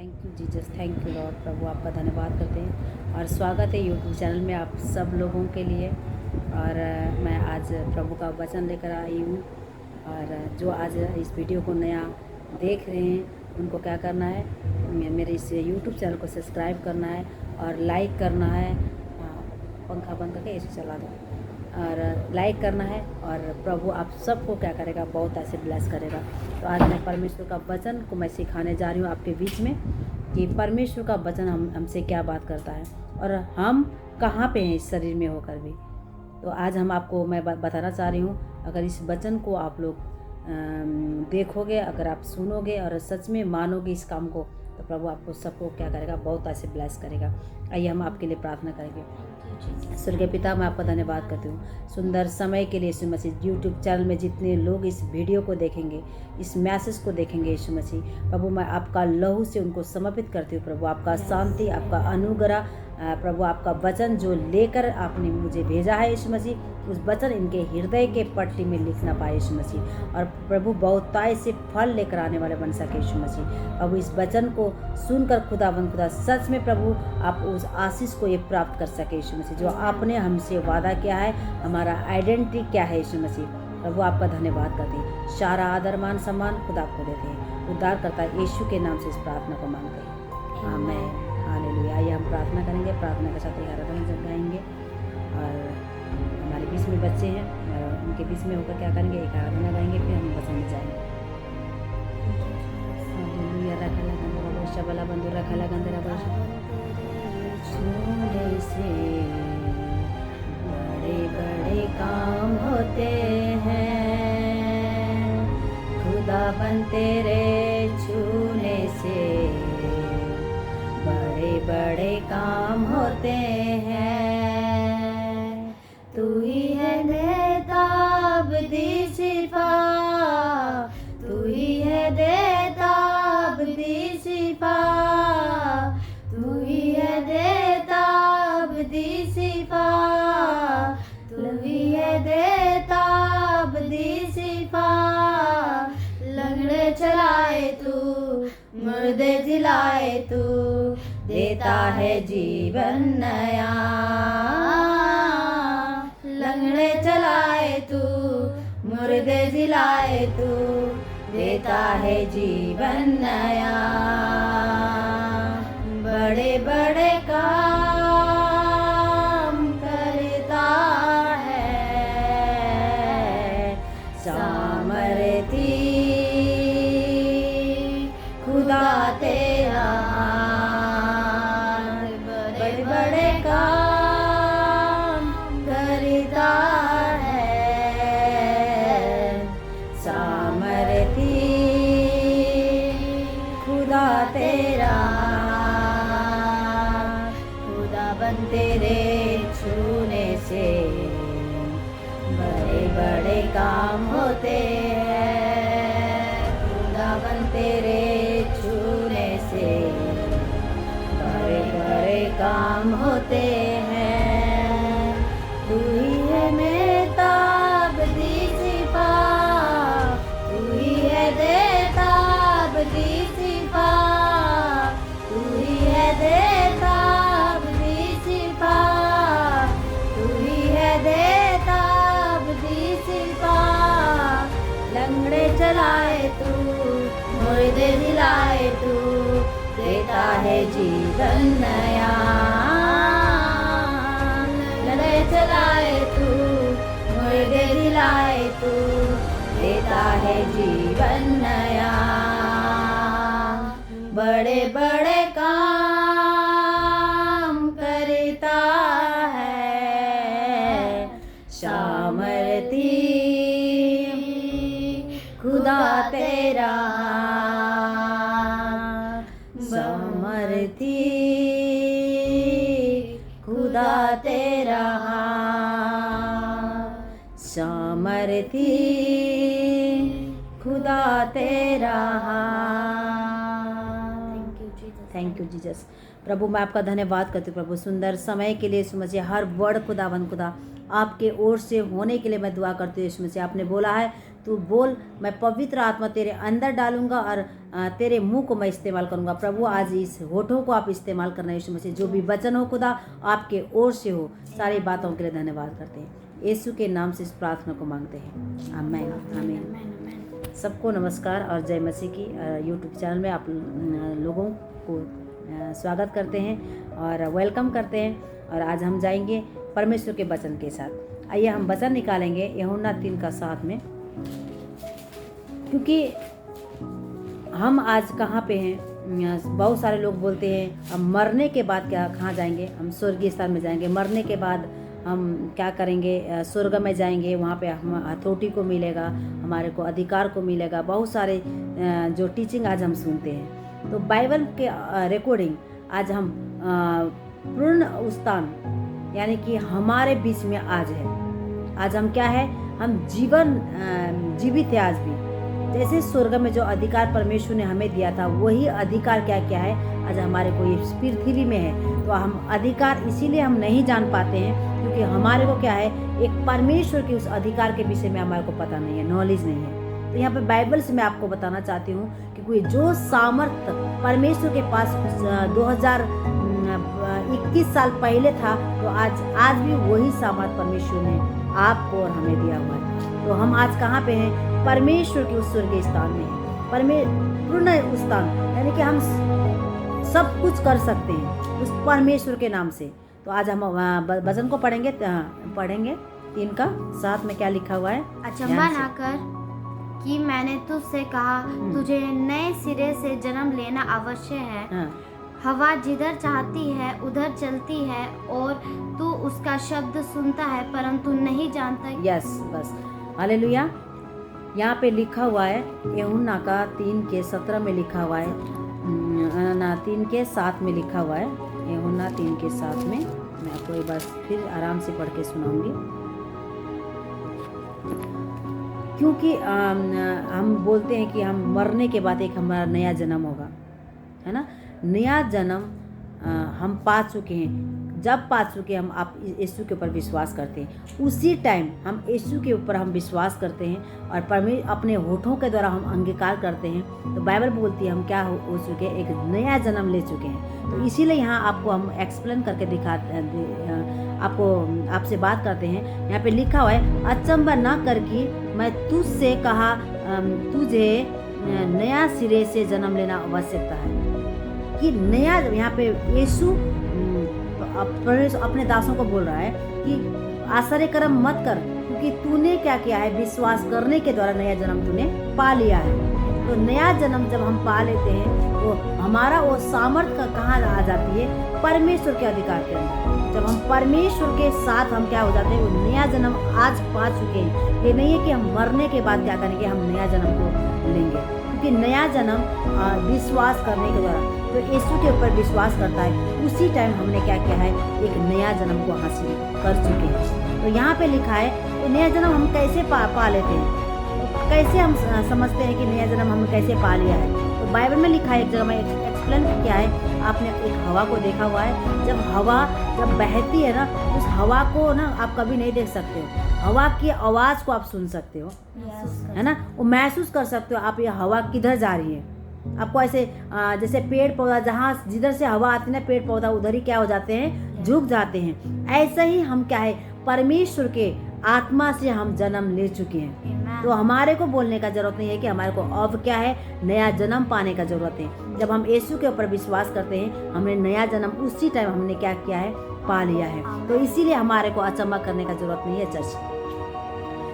Thank you Jesus, thank you Lord. प्रभु आपका धन्यवाद करते हैं और स्वागत है यूट्यूब चैनल में आप सब लोगों के लिए। और मैं आज प्रभु का वचन लेकर आई हूँ। और जो आज इस वीडियो को नया देख रहे हैं उनको क्या करना है, मेरे इस यूट्यूब चैनल को सब्सक्राइब करना है और लाइक करना है। पंखा बंद करके ऐसे चला दो और लाइक करना है। और प्रभु आप सबको क्या करेगा, बहुत ऐसे ब्लेस करेगा। तो आज मैं परमेश्वर का वचन को मैं सिखाने जा रही हूँ आपके बीच में कि परमेश्वर का वचन हमसे क्या बात करता है और हम कहाँ पे हैं इस शरीर में होकर भी। तो आज हम आपको मैं बताना चाह रही हूँ, अगर इस वचन को आप लोग देखोगे, अगर आप सुनोगे और सच में मानोगे इस काम को, तो प्रभु आपको सबको क्या करेगा, बहुत ऐसे ब्लेस करेगा। आइए हम आपके लिए प्रार्थना करेंगे। स्वर्गीय पिता, मैं आपका धन्यवाद करती हूँ सुंदर समय के लिए यीशु मसीह। यूट्यूब चैनल में जितने लोग इस वीडियो को देखेंगे, इस मैसेज को देखेंगे यीशु मसीह, प्रभु मैं आपका लहू से उनको समर्पित करती हूँ। प्रभु आपका शांति, आपका अनुग्रह, प्रभु आपका वचन जो लेकर आपने मुझे भेजा है यीशु मसीह, उस वचन इनके हृदय के पट्टी में लिखना पाए यीशु मसीह। और प्रभु बहुतायत से फल लेकर आने वाले बन सके यीशु मसीह। प्रभु इस वचन को सुनकर खुदा सच में प्रभु आप उस आशीष को ये प्राप्त कर सके यीशु मसीह, जो आपने हमसे वादा किया है। हमारा आइडेंटिटी क्या है यीशु मसीह, प्रभु आपका धन्यवाद करते हैं। सारा आदर मान सम्मान खुदा आपको देते हैं। उद्धार करता है यीशु के नाम से इस प्रार्थना को मांगते हैं, आमीन, हालेलुया। आइए हम प्रार्थना करेंगे, प्रार्थना के साथ 11 जब गाएंगे। और हमारे बीच में बच्चे हैं, उनके बीच में होकर क्या करेंगे, एक आराधना गाएंगे, फिर हम वचन में जाएंगे। हालेलुया। रखा लगा शबला बंधु रखा लगा छूने से बड़े बड़े काम होते हैं, खुदा बन तेरे छूने से बड़े बड़े काम होते हैं। तू ही है बेताब दी शिफा, तू ही है बेताब दी शिफा, तू ही है बेताब दी शिफा, तू ही है बेताब दी शिफा। लंगड़े चलाए तू, मुर्दे जिलाए तू, देता है जीवन नया। लंगड़े चलाए तू, मुर्दे जिलाए तू, देता है जीवन नया। बड़े बड़े काम करता है सामर्थी खुदा तेरा। बड़े बड़े काम करता है सामर्थी खुदा तेरा। खुदा बन तेरे छूने से बड़े बड़े काम होते हैं, खुदा बन तेरे छूने से बड़े बड़े काम होते हैं। तू ही है बेताब दी शिफा, तू ही है बेताब दी शिफा, तू ही है बेताब दी शिफा, तू ही है बेताब दी शिफा। लंगड़े चलाए तू, मुर्दे जिलाए तू, देता है जीवन नया। लंगड़े चलाए तू, मुर्दे जिलाए तू, देता है जीवन नया। बड़े बड़े काम करता है सामर्थी खुदा तेरा। सामर्थी खुदा तेरा, सामर्थी खुदा तेरा। Thank you Jesus. प्रभु मैं आपका धन्यवाद करती हूँ प्रभु, सुंदर समय के लिए यीशु मसीह। हर वर्ड खुदा आपके ओर से होने के लिए मैं दुआ करती हूँ यीशु मसीह। आपने बोला है तू बोल, मैं पवित्र आत्मा तेरे अंदर डालूंगा और तेरे मुंह को मैं इस्तेमाल करूंगा। प्रभु आज इस होठों को आप इस्तेमाल करना यीशु मसीह, जो भी वचन हो खुदा आपके ओर से हो। सारी बातों के लिए धन्यवाद करते हैं, यीशु के नाम से इस प्रार्थना को मांगते हैं, आमीन आमीन। सबको नमस्कार और जय मसीह की। यूट्यूब चैनल में आप लोगों को स्वागत करते हैं और वेलकम करते हैं। और आज हम जाएंगे परमेश्वर के वचन के साथ। आइए हम वचन निकालेंगे यूहन्ना 3:7 में, क्योंकि हम आज कहाँ पे हैं। बहुत सारे लोग बोलते हैं हम मरने के बाद क्या कहाँ जाएंगे, हम स्वर्गीय स्थान में जाएंगे। मरने के बाद हम क्या करेंगे, स्वर्ग में जाएंगे, वहाँ पे हम अथॉरिटी को मिलेगा, हमारे को अधिकार को मिलेगा। बहुत सारे जो टीचिंग आज हम सुनते हैं। तो बाइबल के रिकॉर्डिंग आज हम पूर्ण उत्थान यानी कि हमारे बीच में आज है। आज हम क्या है, हम जीवित है आज भी। जैसे स्वर्ग में जो अधिकार परमेश्वर ने हमें दिया था, वही अधिकार क्या क्या है आज हमारे को इस पृथ्वी में है। तो हम अधिकार इसीलिए हम नहीं जान पाते हैं क्योंकि हमारे को क्या है, एक परमेश्वर के उस अधिकार के विषय में हमारे को पता नहीं है, नॉलेज नहीं है। तो यहाँ पे बाइबल से मैं आपको बताना चाहती हूँ कि कोई जो सामर्थ परमेश्वर के पास 2021 साल पहले था, तो आज भी वही सामर्थ परमेश्वर ने आपको और हमें दिया हुआ है। तो हम आज कहाँ पे हैं, परमेश्वर के उस स्वर्गीय स्थान में हैं। पूर्ण स्थान यानी कि हम सब कुछ कर सकते हैं उस परमेश्वर के नाम से। तो आज हम वचन को पढ़ेंगे 3:7 में क्या लिखा हुआ है। अचंभा ना कर कि मैंने तुझसे कहा, तुझे नए सिरे से जन्म लेना अवश्य है। हाँ। हवा जिधर चाहती है उधर चलती है और तू उसका शब्द सुनता है परंतु नहीं जानता। यस, बस हालेलुया। यहाँ पे लिखा हुआ है यूहन्ना का 3:17 में लिखा हुआ है, 3:7 में लिखा हुआ है। यूहन्ना 3:7 में मैं आपको एक बार फिर आराम से पढ़ के सुनाऊंगी, क्योंकि हम बोलते हैं कि हम मरने के बाद एक हमारा नया जन्म होगा, है ना। नया जन्म हम पा चुके हैं। जब पा चुके हम आप यीशु के ऊपर विश्वास करते हैं, उसी टाइम हम यीशु के ऊपर हम विश्वास करते हैं और परमेश्वर अपने होठों के द्वारा हम अंगीकार करते हैं। तो बाइबल बोलती है हम क्या हो चुके हैं, एक नया जन्म ले चुके हैं। तो इसीलिए यहाँ आपको हम एक्सप्लेन करके आपसे बात करते हैं। यहाँ पे लिखा हुआ है, अचंभा न कर कि मैं तुझसे कहा, तुझे नया सिरे से जन्म लेना आवश्यकता है। कि नया, यहाँ पे यीशु अपने दासों को बोल रहा है कि आश्चर्य कर्म मत कर, क्योंकि तूने क्या किया है, विश्वास करने के द्वारा नया जन्म तूने पा लिया है। तो नया जन्म जब हम पा लेते हैं तो हमारा वो सामर्थ्य कहाँ आ जाती है, परमेश्वर के अधिकार के अंदर। जब हम परमेश्वर के साथ हम क्या हो जाते हैं, वो नया जन्म आज पा चुके हैं। ये नहीं है कि हम मरने के बाद क्या करेंगे, हम नया जन्म को लेंगे, क्योंकि नया जन्म विश्वास करने के द्वारा तो यीशु के ऊपर विश्वास करता है, उसी टाइम हमने क्या किया है, एक नया जन्म को हासिल कर चुके हैं। तो यहाँ पे लिखा है तो नया जन्म हम कैसे पा लेते हैं, तो कैसे हम समझते हैं कि नया जन्म हमने कैसे पा लिया है। तो बाइबल में लिखा है, एक जगह में एक्सप्लेन किया है। आपने एक हवा को देखा हुआ है, जब हवा बहती है ना, उस हवा को ना आप कभी नहीं देख सकते हो, हवा की आवाज़ को आप सुन सकते हो, है ना, वो महसूस कर सकते हो आप ये हवा किधर जा रही है। आपको ऐसे जैसे पेड़ पौधा जहाँ जिधर से हवा आती है ना, पेड़ पौधा उधर ही क्या हो जाते हैं, झुक जाते हैं। ऐसे ही हम क्या है, परमेश्वर के आत्मा से हम जन्म ले चुके हैं। तो हमारे को बोलने का जरूरत नहीं है कि हमारे को अब क्या है, नया जन्म पाने का जरूरत है। जब हम यीशु के ऊपर विश्वास करते हैं, हमने नया जन्म उसी टाइम हमने क्या किया है, पा लिया है। तो इसीलिए हमारे को अचंभा करने का जरूरत नहीं है चर्च,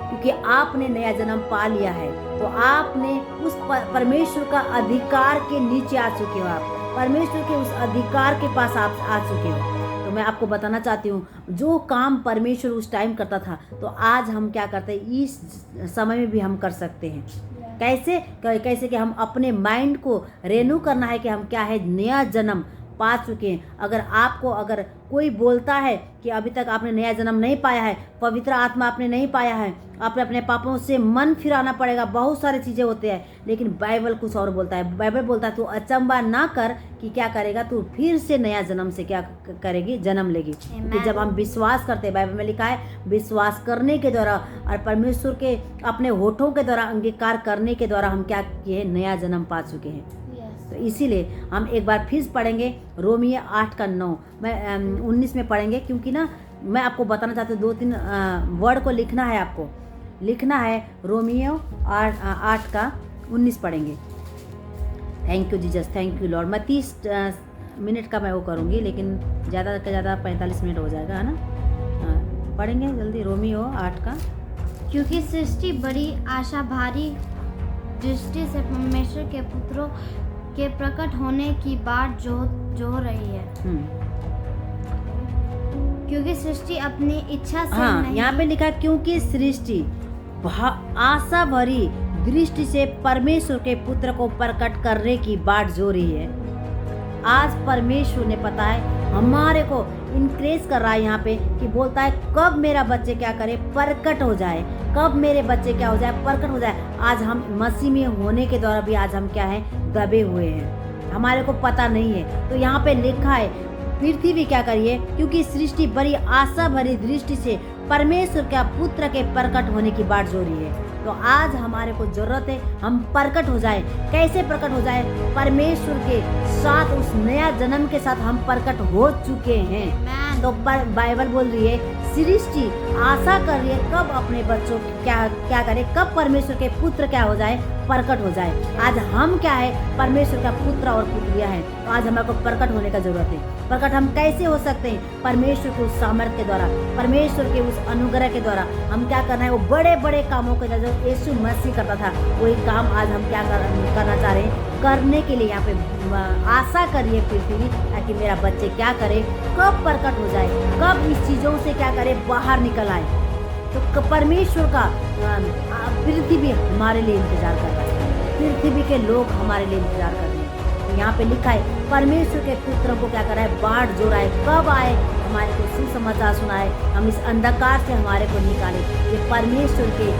क्योंकि आपने नया जन्म पा लिया है। तो आपने उस परमेश्वर का अधिकार के नीचे आ चुके हो, आप परमेश्वर के उस अधिकार के पास आप आ चुके हो। तो मैं आपको बताना चाहती हूँ, जो काम परमेश्वर उस टाइम करता था, तो आज हम क्या करते हैं, इस समय में भी हम कर सकते हैं। कैसे कि हम अपने माइंड को रेन्यू करना है कि हम क्या है, नया जन्म पा चुके हैं। अगर कोई बोलता है कि अभी तक आपने नया जन्म नहीं पाया है, पवित्र आत्मा आपने नहीं पाया है, अपने अपने पापों से मन फिराना पड़ेगा, बहुत सारी चीज़ें होते हैं, लेकिन बाइबल कुछ और बोलता है। बाइबल बोलता है तू अचंबा ना कर कि क्या करेगा, तू फिर से नया जन्म से क्या करेगी, जन्म लेगी। कि जब हम विश्वास करते हैं, बाइबल में लिखा है विश्वास करने के द्वारा और परमेश्वर के अपने होठों के द्वारा अंगीकार करने के द्वारा हम क्या किए, नया जन्म पा चुके हैं। तो इसीलिए हम एक बार फिर पढ़ेंगे रोमियो 8:9, मैं 19 में पढ़ेंगे, क्योंकि ना मैं आपको बताना चाहती हूँ 2-3 वर्ड को लिखना है, आपको लिखना है। रोमियो 8:19 पढ़ेंगे। Thank you Jesus, thank you Lord. मैं 30 मिनट का मैं वो करूँगी, लेकिन ज़्यादा से ज़्यादा 45 मिनट हो जाएगा, है ना। पढ़ेंगे जल्दी रोमियो 8 का। क्योंकि सृष्टि बड़ी आशा भारी दृष्टि से परमेश्वर के पुत्रों के प्रकट होने की बाट जो रही है। क्योंकि सृष्टि अपनी इच्छा से नहीं, यहाँ पे लिखा क्योंकि सृष्टि आशा भरी दृष्टि से परमेश्वर के पुत्र को प्रकट करने की बाट जो रही है। आज परमेश्वर ने पता है हमारे को इनक्रेज कर रहा है यहाँ पे, कि बोलता है कब मेरा बच्चे क्या करे, प्रकट हो जाए, कब मेरे बच्चे क्या हो जाए, प्रकट हो जाए। आज हम मसीह में होने के द्वारा भी आज हम क्या है, दबे हुए हैं, हमारे को पता नहीं है। तो यहाँ पे लिखा है पृथ्वी क्या करिए, क्योंकि सृष्टि बड़ी आशा भरी दृष्टि से परमेश्वर के पुत्र के प्रकट होने की बाट जो रही है। तो आज हमारे को जरूरत है हम प्रकट हो जाए। कैसे प्रकट हो जाए, परमेश्वर के साथ उस नया जन्म के साथ हम प्रकट हो चुके हैं। तो बाइबल बोल रही है सृष्टि आशा कर रही है कब अपने बच्चों क्या करे, कब परमेश्वर के पुत्र क्या हो जाए, प्रकट हो जाए। आज हम क्या है, परमेश्वर का पुत्र और पुत्रियां हैं। तो आज हमारे को प्रकट होने का जरूरत है। प्रकट हम कैसे हो सकते हैं, परमेश्वर के उस सामर्थ्य के द्वारा, परमेश्वर के उस अनुग्रह के द्वारा। हम क्या करना है, वो बड़े बड़े कामों के जो यीशु मसीह करता था, वही काम आज हम क्या करना चाह रहे हैं, करने के लिए यहाँ पे आशा करिए पृथ्वी, ताकि मेरा बच्चे क्या करे, कब प्रकट हो जाए, कब इस चीज़ों से क्या करे, बाहर निकल आए। तो परमेश्वर का पृथ्वी हमारे लिए इंतजार कर रहा है, पृथ्वी के लोग हमारे लिए इंतजार कर रहे हैं। तो यहाँ पे लिखा है परमेश्वर के पुत्रों को क्या कर रहा है, बाट जो रहा है, कब आए, हमारे को सुसमाचार सुनाए, हम इस अंधकार से हमारे को निकाले। ये परमेश्वर के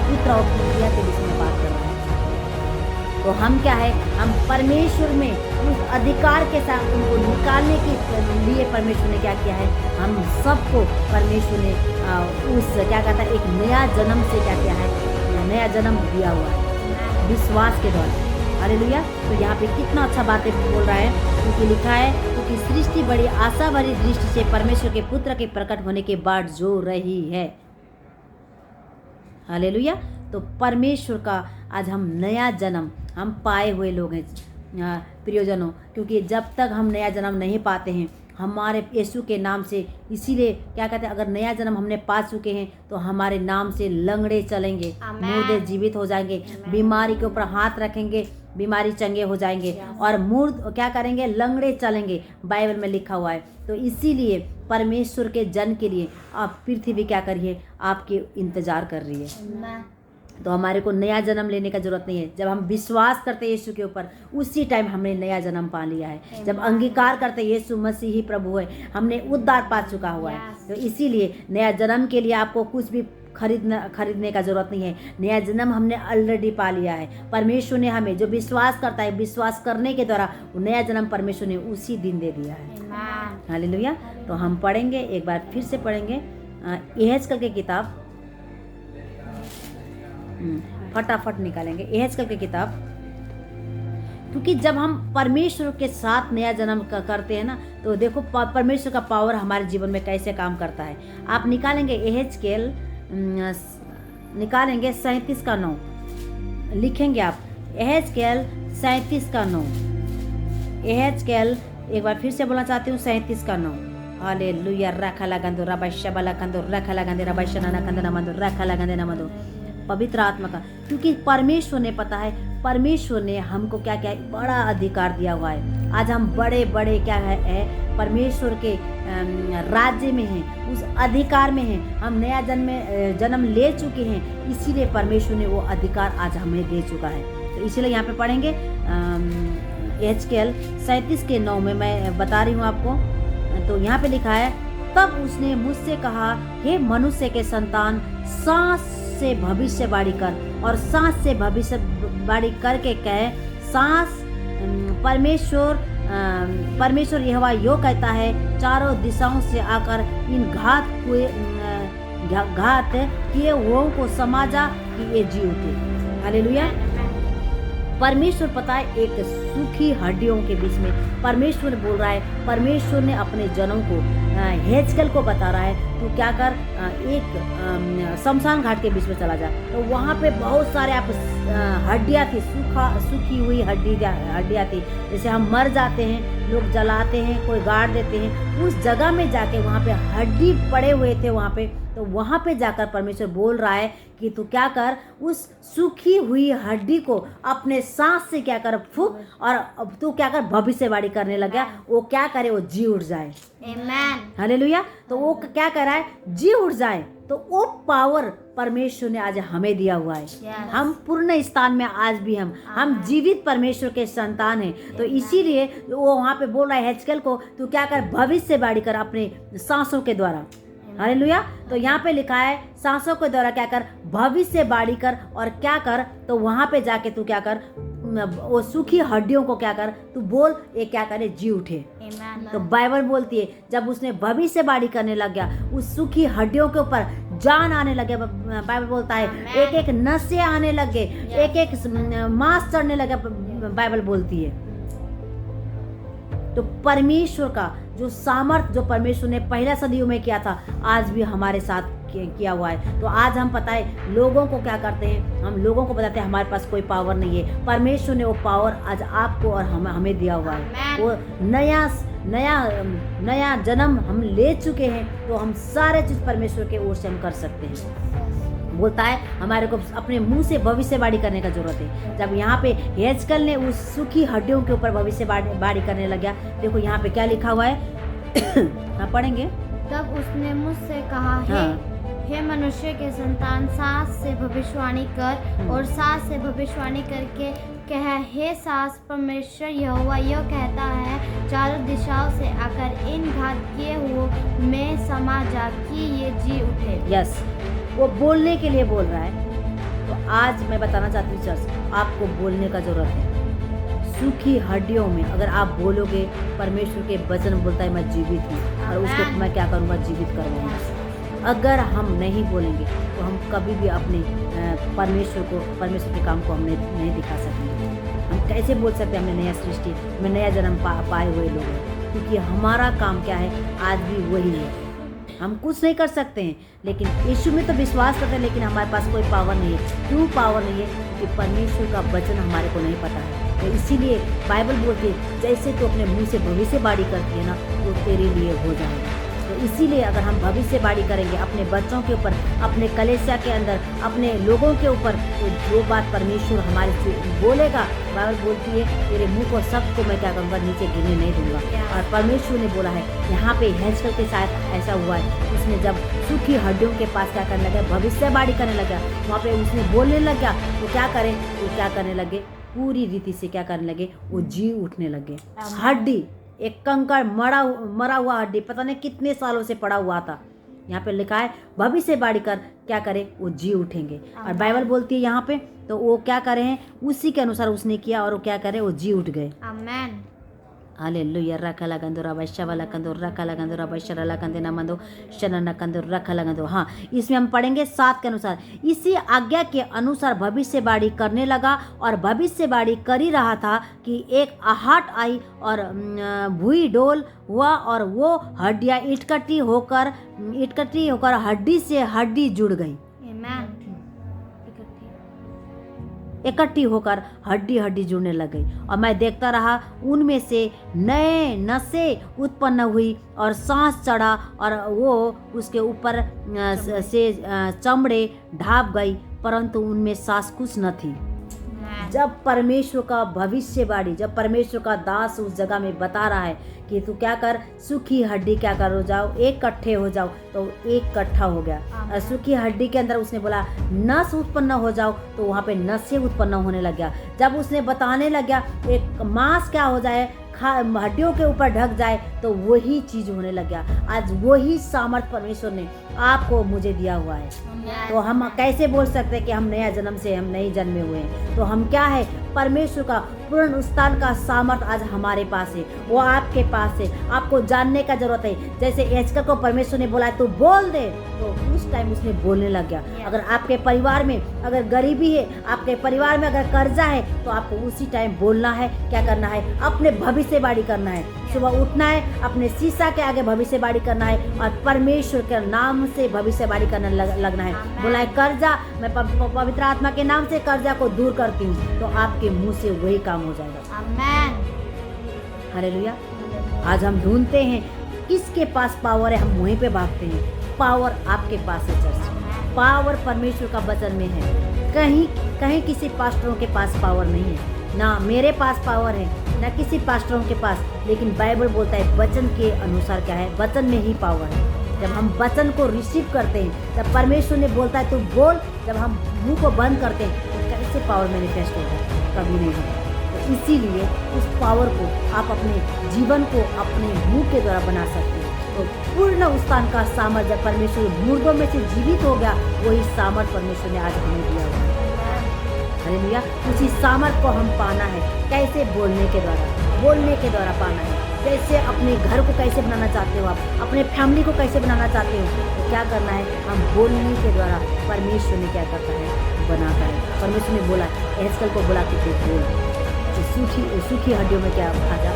पुत्र और पुत्रिया के विषय में बात कर रहा है। तो हम क्या है, हम परमेश्वर में उस अधिकार के साथ उनको निकालने के लिए परमेश्वर ने क्या किया है, हम सबको परमेश्वर ने उस क्या कहता है, एक नया जन्म से क्या किया है, नया जन्म दिया हुआ है विश्वास के द्वारा। हालेलुया। तो यहाँ पे कितना अच्छा बातें बोल रहा है, क्योंकि लिखा है क्योंकि सृष्टि बड़ी आशा भरी दृष्टि से परमेश्वर के पुत्र के प्रकट होने के बाद जो रही है। हालेलुया। तो परमेश्वर का आज हम नया जन्म हम पाए हुए लोग हैं प्रियजनों, क्योंकि जब तक हम नया जन्म नहीं पाते हैं हमारे यीशु के नाम से, इसीलिए क्या कहते हैं, अगर नया जन्म हमने पा चुके हैं तो हमारे नाम से लंगड़े चलेंगे, मुर्दे जीवित हो जाएंगे, बीमारी के ऊपर हाथ रखेंगे, बीमारी चंगे हो जाएंगे, और मुर्द क्या करेंगे, लंगड़े चलेंगे, बाइबल में लिखा हुआ है। तो इसीलिए परमेश्वर के जन के लिए आप पृथ्वी क्या करिए, आपके इंतजार कर रही है। तो हमारे को नया जन्म लेने का जरूरत नहीं है। जब हम विश्वास करते हैं यीशु के ऊपर, उसी टाइम हमने नया जन्म पा लिया है। जब अंगीकार करते हैं यीशु मसीह ही प्रभु है, हमने उद्धार पा चुका हुआ है। तो इसीलिए नया जन्म के लिए आपको कुछ भी खरीदने का जरूरत नहीं है। नया जन्म हमने ऑलरेडी पा लिया है। परमेश्वर ने हमें, जो विश्वास करता है, विश्वास करने के द्वारा नया जन्म परमेश्वर ने उसी दिन दे दिया है। हालेलुया। तो हम पढ़ेंगे, एक बार फिर से पढ़ेंगे यहेजकेल की किताब, फटाफट निकालेंगे यहेजकेल की किताब, क्योंकि जब हम परमेश्वर के साथ नया जन्म करते हैं ना, तो देखो परमेश्वर का पावर हमारे जीवन में कैसे काम करता है। आप निकालेंगे यहेजकेल, निकालेंगे 37:9, लिखेंगे आप यहेजकेल 37:9। यहेजकेल, एक बार फिर से बोलना चाहती हूँ, 37:9। हालेलुया। रखा लगंदो रबा शबला कंदो रखा लगंदे रबा शनाना कंदना मंदो रखा लगंदे नमदो, पवित्र आत्मा का, क्योंकि परमेश्वर ने पता है, परमेश्वर ने हमको क्या क्या बड़ा अधिकार दिया हुआ है। आज हम बड़े बड़े क्या है परमेश्वर के राज्य में हैं, उस अधिकार में हैं। हम नया जन्म ले चुके हैं, इसीलिए परमेश्वर ने वो अधिकार आज हमें दे चुका है। तो इसीलिए यहाँ पे पढ़ेंगे यहेजकेल 37:9 में मैं बता रही हूँ आपको। तो यहाँ पे लिखा है, तब उसने मुझसे कहा, हे मनुष्य के संतान, सांस से भविष्यवाणी कर और सांस से भविष्यवाणी करके कहे, सांस परमेश्वर यहोवा यो कहता है, चारों दिशाओं से आकर इन घात किए हुओं को समाजा कि ये जी उठे। हालेलुया। परमेश्वर पता है एक सूखी हड्डियों के बीच में परमेश्वर बोल रहा है, परमेश्वर ने अपने जनों को हेजकेल को बता रहा है, तू क्या कर, एक शमशान घाट के बीच में चला जा। तो वहाँ पे बहुत सारे आप हड्डियाँ थी, सूखी हुई हड्डियाँ थी। जैसे हम मर जाते हैं, लोग जलाते हैं, कोई गाड़ देते हैं, उस जगह में जाके वहाँ पे हड्डी पड़े हुए थे वहाँ पे। तो वहाँ पे जाकर परमेश्वर बोल रहा है कि तू क्या कर, उस सूखी हुई हड्डी को अपने सांस से क्या कर, फूंक, और अब तू क्या कर, भविष्यवाणी करने लगा, वो क्या करे, वो जी उठ जाए। आमेन। हालेलुया। तो वो क्या कर रहा है, जी उठ जाए। तो वो पावर परमेश्वर ने आज हमें दिया हुआ है। हम पूर्ण स्थान में आज भी हम जीवित परमेश्वर के संतान हैं। तो इसीलिए वो वहाँ पे बोल रहा है हेजकेल को, तू क्या कर, भविष्यवाणी कर अपने सांसों के द्वारा। हालेलुया। तो यहाँ पे लिखा है सांसों के द्वारा क्या कर, भविष्यवाणी कर, और क्या कर, तो वहाँ पे जाके तू क्या कर, वो सूखी हड्डियों को क्या कर, तू बोल, ये क्या करे, जी उठे। तो बाइबल बोलती है जब उसने भविष्यवाणी करने लग गया, उस सूखी हड्डियों के ऊपर जान आने लगे। बाइबल बोलता है एक एक नसें आने लगे, एक एक मांस चढ़ने लगे। बाइबल बोलती है तो परमेश्वर का जो सामर्थ जो परमेश्वर ने पहला सदियों में किया था, आज भी हमारे साथ किया हुआ है। तो आज हम पता है लोगों को क्या करते हैं, हम लोगों को बताते हैं हमारे पास कोई पावर नहीं है। परमेश्वर ने वो पावर आज आपको और हमें दिया हुआ है। वो नया जन्म हम ले चुके हैं, तो हम सारे चीज परमेश्वर के ओर से हम कर सकते हैं। बोलता है हमारे को अपने मुंह से भविष्यवाणी करने का जरूरत है। जब यहाँ पे हेजकेल ने उस सूखी हड्डियों के ऊपर भविष्यवाणी करने लगा, देखो यहाँ पे क्या लिखा हुआ है, हाँ पढ़ेंगे। तब उसने मुझसे कहा, हे मनुष्य के संतान, सांस से भविष्यवाणी कर और सांस से भविष्यवाणी करके कह, हे सांस, परमेश्वर यहोवा यह कहता है, चारों दिशाओं से आकर इन घात किए हुए में समा जा कि ये जी उठे। यस, वो बोलने के लिए बोल रहा है। तो आज मैं बताना चाहती हूँ चर्च, आपको बोलने का जरूरत है। सूखी हड्डियों में अगर आप बोलोगे, परमेश्वर के वचन बोलता है मैं जीवित हूँ और उसको मैं क्या करूँगा, जीवित करूँगा। अगर हम नहीं बोलेंगे तो हम कभी भी अपने परमेश्वर के काम को हम नहीं दिखा सकेंगे। हम कैसे बोल सकते हैं हमने नया सृष्टि में नया जन्म पाए हुए लोग हैं, क्योंकि हमारा काम क्या है, आज भी वही है। हम कुछ नहीं कर सकते हैं, लेकिन यीशु में तो विश्वास करते हैं, लेकिन हमारे पास कोई पावर नहीं है। क्यों पावर नहीं है? क्योंकि परमेश्वर का वचन हमारे को नहीं पता है। तो इसीलिए बाइबल बोलती है जैसे तू अपने मुंह से भविष्यवाणी करती है ना, वो तेरे लिए हो जाएगा। तो इसीलिए अगर हम भविष्यवाणी करेंगे अपने बच्चों के ऊपर, अपने कलीसिया के अंदर, अपने लोगों के ऊपर, तो जो बात परमेश्वर हमारे से बोलेगा, बाइबल बोलती है तेरे मुंह को सबको मैं क्या करूँगा, नीचे गिरने नहीं दूंगा। और परमेश्वर ने बोला है, यहाँ पे हेजकेल के साथ ऐसा हुआ है। उसने जब सूखी हड्डियों के पास क्या करने लगा, भविष्यवाणी करने लगा, वहाँ पे उसने बोलने लगा, तो क्या करें, तो क्या करने लगे, पूरी रीति से क्या करने लगे, वो जी उठने लगे। हड्डी, एक कंकड़ मरा हुआ हड्डी, पता नहीं कितने सालों से पड़ा हुआ था, यहाँ पे लिखा है भविष्यवाणी कर, क्या करे, वो जी उठेंगे। और बाइबल बोलती है यहाँ पे, तो वो क्या करे हैं, उसी के अनुसार उसने किया और वो क्या करे, वो जी उठ गए। आमेन। हालेलुया। रखला गंदो रबशवला कंदो रखला गंदो रबशरला कंदे नमंदो शनन कंदो रखला गंदो। हाँ, इसमें हम पढ़ेंगे 7 के अनुसार। इसी आज्ञा के अनुसार भविष्यवाणी करने लगा और भविष्यवाणी कर ही रहा था कि एक आहट आई और भूई डोल हुआ और वो हड्डियाँ इकट्ठी होकर हड्डी से हड्डी जुड़ गई। आमेन। इकट्ठी होकर हड्डी जुड़ने लग गई और मैं देखता रहा, उनमें से नए नसें उत्पन्न हुई और सांस चढ़ा और वो उसके ऊपर से चमड़े ढाप गई, परंतु उनमें सांस कुछ न थी। जब परमेश्वर का भविष्यवाणी, जब परमेश्वर का दास उस जगह में बता रहा है कि तू क्या कर, सूखी हड्डी क्या कर हो जाओ, एक इकट्ठे हो जाओ, तो एक इकट्ठा हो गया। और सूखी हड्डी के अंदर उसने बोला नस उत्पन्न हो जाओ, तो वहाँ पे नसें उत्पन्न होने लग गया। जब उसने बताने लग गया एक मांस क्या हो जाए, हड्डियों के ऊपर ढक जाए तो वही चीज होने लग गया। आज वही सामर्थ परमेश्वर ने आपको मुझे दिया हुआ है। तो हम कैसे बोल सकते हैं कि हम नया जन्म से हम नए जन्मे हुए हैं? तो हम क्या है, परमेश्वर का पूर्ण उत्थान का सामर्थ आज हमारे पास है, वो आपके पास है। आपको जानने का जरूरत है। जैसे एजकल को परमेश्वर ने बोला तू बोल दे, तो उस टाइम उसने बोलने लग गया। अगर आपके परिवार में अगर गरीबी है, आपके परिवार में अगर कर्जा है, तो आपको उसी टाइम बोलना है। क्या करना है? अपने भविष्यवाणी करना है। सुबह उठना है, अपने शीशा के आगे भविष्यवाणी करना है और परमेश्वर के नाम से भविष्यवाणी करने लगना है। बोला है कर्जा, मैं पवित्र आत्मा के नाम से कर्जा को दूर करती हूँ, तो आपके मुंह से वही काम हो जाएगा। आमेन। हालेलुया। आज हम ढूंढते हैं किसके पास पावर है, हम वहीं पे भागते हैं। पावर आपके पास है चर्च, पावर परमेश्वर का वचन में है। कहीं किसी पास्टरों के पास पावर नहीं है, ना मेरे पास पावर है, ना किसी पास्टरों के पास। लेकिन बाइबल बोलता है वचन के अनुसार क्या है, वचन में ही पावर है। जब हम वचन को रिसीव करते हैं, जब परमेश्वर ने बोलता है तो बोल, जब हम मुंह को बंद करते हैं तो कैसे पावर मैनिफेस्ट होगा? कभी नहीं होगा। तो इसीलिए उस पावर को आप अपने जीवन को अपने मुंह के द्वारा बना सकते हैं। तो पूर्ण उत्थान का सामर्थ्य जब परमेश्वर मुर्दों में से जीवित हो गया, वही सामर्थ्य परमेश्वर ने आज हमें दिया हुआ है। हालेलुया। उसी सामर्थ को हम पाना है। कैसे? बोलने के द्वारा पाना है। जैसे अपने घर को कैसे बनाना चाहते हो आप, अपने फैमिली को कैसे बनाना चाहते हो, तो क्या करना है? हम बोलने के द्वारा परमेश्वर ने क्या करता है? बनाता है। परमेश्वर ने बोला, एहजकल को बोला कि तू बोल, सूखी हड्डियों में क्या आ जा,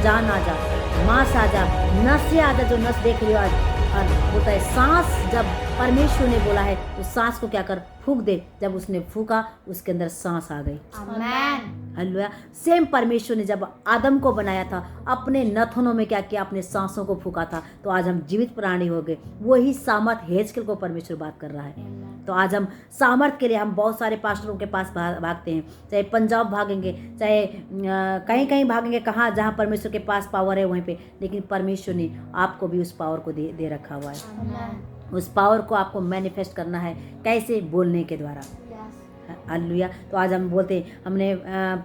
जान आ जा, मांस आ जा, नस से आ जा, जो नस देख रही हो आज। और बोलता है सांस, जब परमेश्वर ने बोला है तो सांस को क्या कर, फूंक दे। जब उसने फूंका, उसके अंदर सांस आ गई। आमेन। हालेलुया। सेम परमेश्वर ने जब आदम को बनाया था, अपने नथनों में क्या किया? अपने सांसों को फूंका था, तो आज हम जीवित प्राणी हो गए। वही सामर्थ हेजकेल को परमेश्वर बात कर रहा है। तो आज हम सामर्थ के लिए हम बहुत सारे पास्टरों के पास भागते हैं, चाहे पंजाब भागेंगे, चाहे कहीं भागेंगे, कहाँ जहाँ परमेश्वर के पास पावर है वहीं पे। लेकिन परमेश्वर ने आपको भी उस पावर को दे रखा हुआ है। उस पावर को आपको मैनिफेस्ट करना है। कैसे? बोलने के द्वारा। हालेलुया। तो आज हम बोलते हैं, हमने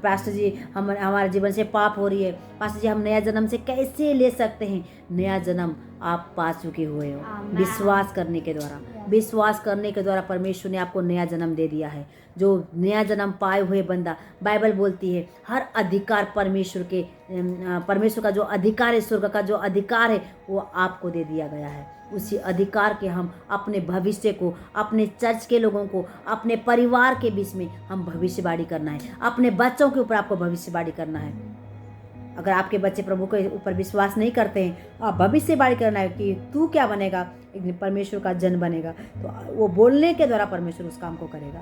पास्टर जी हमारे जीवन से पाप हो रही है, पास्टर जी हम नया जन्म से कैसे ले सकते हैं? नया जन्म आप पा चुके हुए हो विश्वास करने के द्वारा। विश्वास करने के द्वारा परमेश्वर ने आपको नया जन्म दे दिया है। जो नया जन्म पाए हुए बंदा, बाइबल बोलती है हर अधिकार परमेश्वर का जो अधिकार है, स्वर्ग का जो अधिकार है, वो आपको दे दिया गया है। उसी अधिकार के हम अपने भविष्य को, अपने चर्च के लोगों को, अपने परिवार के बीच में हम भविष्यवाणी करना है। अपने बच्चों के ऊपर आपको भविष्यवाणी करना है। अगर आपके बच्चे प्रभु के ऊपर विश्वास नहीं करते हैं, आप भविष्यवाणी करना है कि तू क्या बनेगा, एक दिन परमेश्वर का जन बनेगा। तो वो बोलने के द्वारा परमेश्वर उस काम को करेगा।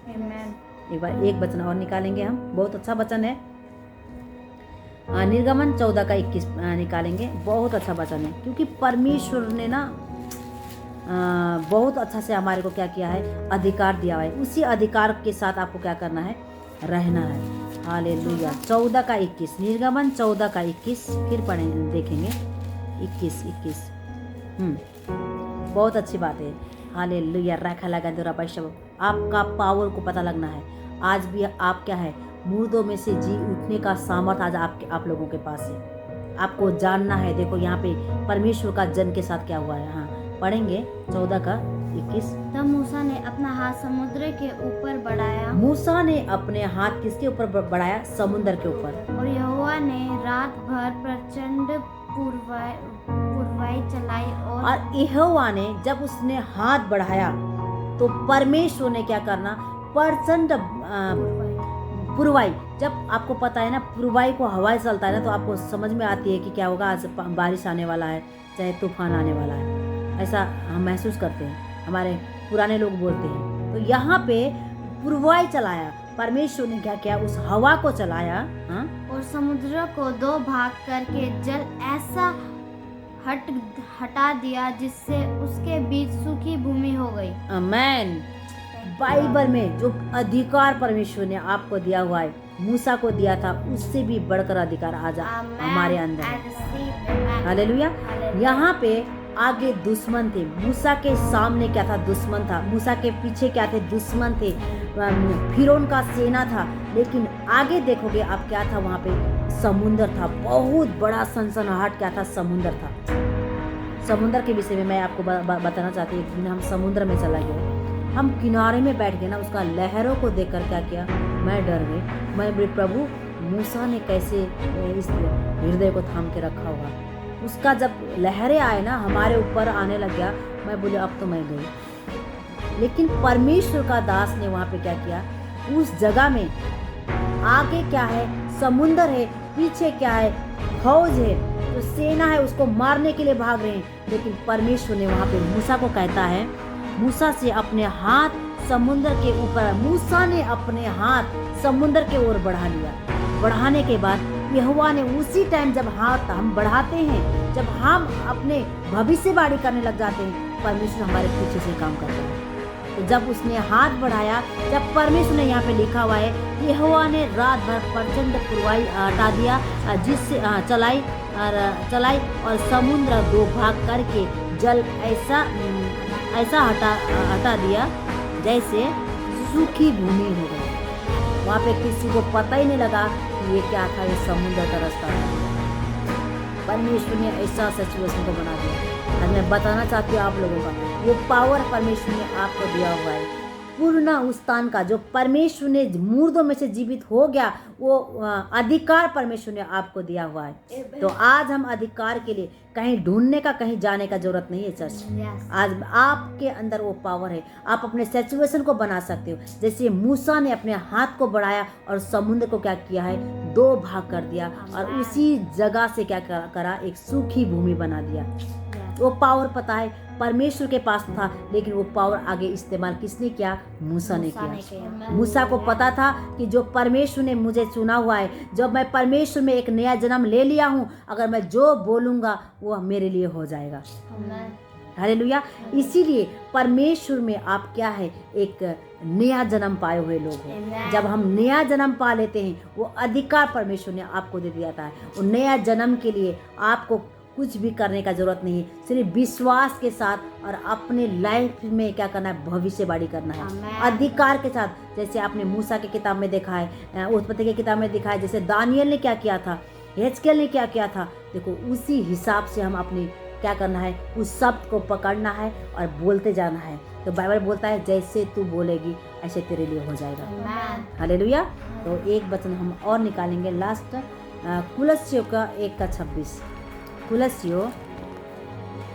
आमेन। एक बार एक वचन और निकालेंगे हम, बहुत अच्छा वचन है। निर्गमन 14:21 निकालेंगे। बहुत अच्छा वचन है, क्योंकि परमेश्वर ने ना बहुत अच्छा से हमारे को क्या किया है? अधिकार दिया है। उसी अधिकार के साथ आपको क्या करना है? रहना है। हालेलुया। 14:21, निर्गमन 14:21 फिर पढ़ें, देखेंगे 21। बहुत अच्छी बात है। हालेलुया। रखा लगा दो रब, आपका पावर को पता लगना है। आज भी आप क्या है? मुर्दों में से जी उठने का सामर्थ आज आप लोगों के पास है। आपको जानना है। देखो यहाँ पे परमेश्वर का जन के साथ क्या हुआ है। हाँ, पढ़ेंगे 14:21। तब मूसा ने अपना हाथ समुद्र के ऊपर बढ़ाया। मूसा ने अपने हाथ किसके ऊपर बढ़ाया? समुद्र के ऊपर। और यहोवा ने रात भर प्रचंड पूर्वाई चलाई। और यहोवा ने जब उसने हाथ बढ़ाया तो परमेश्वर ने क्या करना? प्रचंड पुरवाई। जब आपको पता है ना, पुरवाई को हवाएं चलता है ना, तो आपको समझ में आती है कि क्या होगा, आज बारिश आने वाला है, चाहे तूफान आने वाला है। ऐसा हम महसूस करते हैं, हमारे पुराने लोग बोलते हैं। तो यहाँ पे पुरवाई चलाया, परमेश्वर ने क्या किया? उस हवा को चलाया। हाँ? और समुद्र को 2 भाग करके जल ऐसा हटा दिया जिससे उसके बीच सूखी भूमि हो गई। आमेन। बाइबल में जो अधिकार परमेश्वर ने आपको दिया हुआ है, मूसा को दिया था, उससे भी बढ़कर अधिकार आज हमारे अंदर है। हालेलुया। यहाँ पे आगे दुश्मन थे, मूसा के सामने क्या था, दुश्मन था, मूसा के पीछे क्या थे, दुश्मन थे, फिरौन का सेना था, लेकिन आगे देखोगे आप क्या था, वहाँ पे समुंदर था, बहुत बड़ा सनसनाहट क्या था, समुंदर था। समुंदर के विषय में मैं आपको बताना चाहती हूँ। एक दिन हम समुद्र में चला गए, हम किनारे में बैठ गए ना, उसका लहरों को देखकर क्या किया, मैं डर गई। मैं बोली प्रभु मूसा ने कैसे इस हृदय को थाम के रखा होगा। उसका जब लहरें आए ना हमारे ऊपर आने लग गया, मैं बोली अब तो मैं गई। लेकिन परमेश्वर का दास ने वहाँ पे क्या किया, उस जगह में आगे क्या है, समुंदर है, पीछे क्या है, फौज है, तो सेना है, उसको मारने के लिए भाग रहे हैं। लेकिन परमेश्वर ने वहाँ पे मूसा को कहता है, मूसा से अपने हाथ समुंदर के ऊपर, मूसा ने अपने हाथ समुंदर के ओर बढ़ा लिया। बढ़ाने के बाद यहोवा ने उसी टाइम जब हाथ हम बढ़ाते हैं, जब हम अपने भविष्यवाणी करने लग जाते हैं, परमेश्वर हमारे पीछे से काम करता है। तो जब उसने हाथ बढ़ाया, जब परमेश्वर ने यहाँ पे लिखा हुआ है, यहोवा ने रात भर प्रचंड पुरवाई हटा दिया, जिससे चलाई और समुद्र दो भाग करके जल ऐसा हटा दिया जैसे सूखी भूमि हो गई। वहाँ पे किसी को पता ही नहीं लगा कि ये क्या था, ये समुद्र का रास्ता था। परमेश्वर ने ऐसा सिचुएशन को बना दिया। आज मैं बताना चाहती हूँ आप लोगों का, वो पावर परमेश्वर ने आपको दिया हुआ है, पूर्ण उस्तान का, जो परमेश्वर ने मुर्दों में से जीवित हो गया, वो अधिकार परमेश्वर ने आपको दिया हुआ है। तो आज हम अधिकार के लिए कहीं ढूंढने का, कहीं जाने का जरूरत नहीं है चर्च। आज आपके अंदर वो पावर है, आप अपने सिचुएशन को बना सकते हो। जैसे मूसा ने अपने हाथ को बढ़ाया और समुद्र को क्या किया है, दो भाग कर दिया, और उसी जगह से क्या करा, एक सूखी भूमि बना दिया। वो पावर पता है परमेश्वर के पास था, लेकिन वो पावर आगे इस्तेमाल किसने किया, मूसा ने किया। मूसा को पता था कि जो परमेश्वर ने मुझे चुना हुआ है, जब मैं परमेश्वर में एक नया जन्म ले लिया हूँ, अगर मैं जो बोलूँगा वो मेरे लिए हो जाएगा। हालेलुया। इसीलिए परमेश्वर में आप क्या है, एक नया जन्म पाए हुए लोग हैं। जब हम नया जन्म पा लेते हैं, वो अधिकार परमेश्वर ने आपको दे दिया था। वो नया जन्म के लिए आपको कुछ भी करने का जरूरत नहीं है, सिर्फ विश्वास के साथ और अपने लाइफ में क्या करना है, भविष्यवाणी करना है अधिकार के साथ। जैसे आपने मूसा की किताब में देखा है, उत्पत्ति की किताब में देखा है, जैसे दानियल ने क्या किया था, हेजकेल ने क्या किया था। देखो उसी हिसाब से हम अपनी क्या करना है, उस शब्द को पकड़ना है और बोलते जाना है। तो बाइबल बोलता है जैसे तू बोलेगी ऐसे तेरे लिए हो जाएगा। हालेलुया। तो एक वचन हम और निकालेंगे लास्ट, कुलस्सियों का 1:26। कुलस्सियों